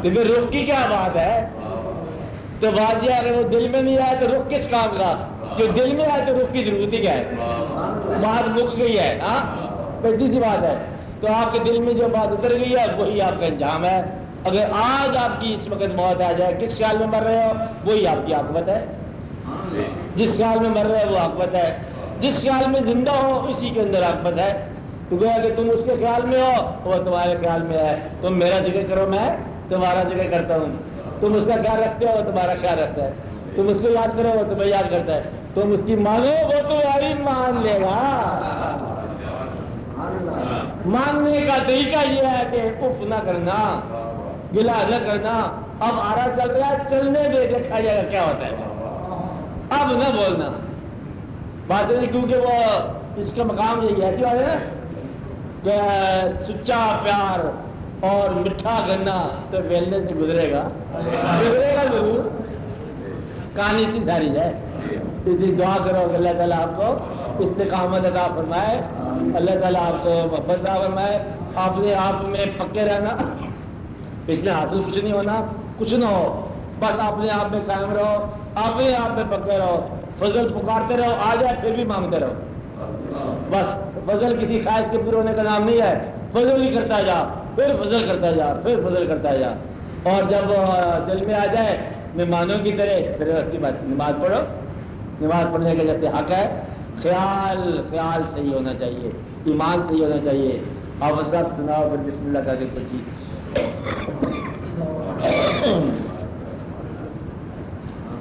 تو پھر رخ کی کیا بات ہے؟ تو بات یہ اگر وہ دل میں نہیں آئے تو رخ کس کام کا؟ جو دل میں آئے تو رخ کی ضرورت ہی کیا ہے؟ بات مک گئی ہے، ہاں پہلی سی بات ہے۔ تو آپ کے دل میں جو بات اتر گئی ہے وہی آپ کا انجام ہے۔ اگر آج آپ کی اس وقت موت آ جائے، کس خیال میں مر رہے ہو وہی آپ کی عاقبت ہے، جس خیال میں مر رہے ہو وہ عاقبت ہے، جس خیال میں زندہ ہو اسی کے اندر عاقبت ہے۔ تو گویا کہ تم اس کے خیال میں ہو وہ تمہارے خیال میں ہے، تم میرا ذکر کرو میں تمہارا ذکر کرتا ہوں، تم اس کا خیال رکھتے ہو وہ تمہارا خیال رکھتا ہے، تم اس کو یاد کرو وہ تمہیں یاد کرتا ہے، تم اس کی مانو وہ تمہاری مان لے گا۔ ماننے کا طریقہ یہ ہے کہ اف نہ کرنا، گلا نہ کرنا، اب آرا چل رہا ہے چلنے دے، دیکھا جائے گا کیا ہوتا ہے، اب نہ بولنا بات نہیں، کیونکہ وہ اس کا مقام یہی ہے نا کہ سچا پیار اور میٹھا گنا تو بیلنے سے گزرے گا ضرور، کہانی اتنی ساری ہے چاہیے. اسی دعا کرو کہ اللہ تعالیٰ آپ کو استقامت عطا فرمائے, اللہ تعالیٰ آپ کو محبت عطا فرمائے. اپنے آپ میں پکے رہنا, اس میں حاصل کچھ نہیں ہونا, کچھ نہ ہو, بس اپنے آپ میں قائم رہو, اپنے آپ میں پکے رہو, فضل پکارتے رہو, آ جائے پھر بھی مانگتے رہو. بس فضل کسی خواہش کے پورے ہونے کا نام نہیں ہے, فضل ہی کرتا جا, پھر فضل کرتا جا, پھر فضل کرتا جا. اور جب دل میں آ جائے مہمانوں کی طرح, پھر اس کی بات نماز پڑھو. نماز پڑھنے کا جب حق ہے, خیال صحیح ہونا چاہیے, ایمان صحیح ہونا چاہیے. آپ سب سناؤ, پھر بسم اللہ کر کے سوچیے.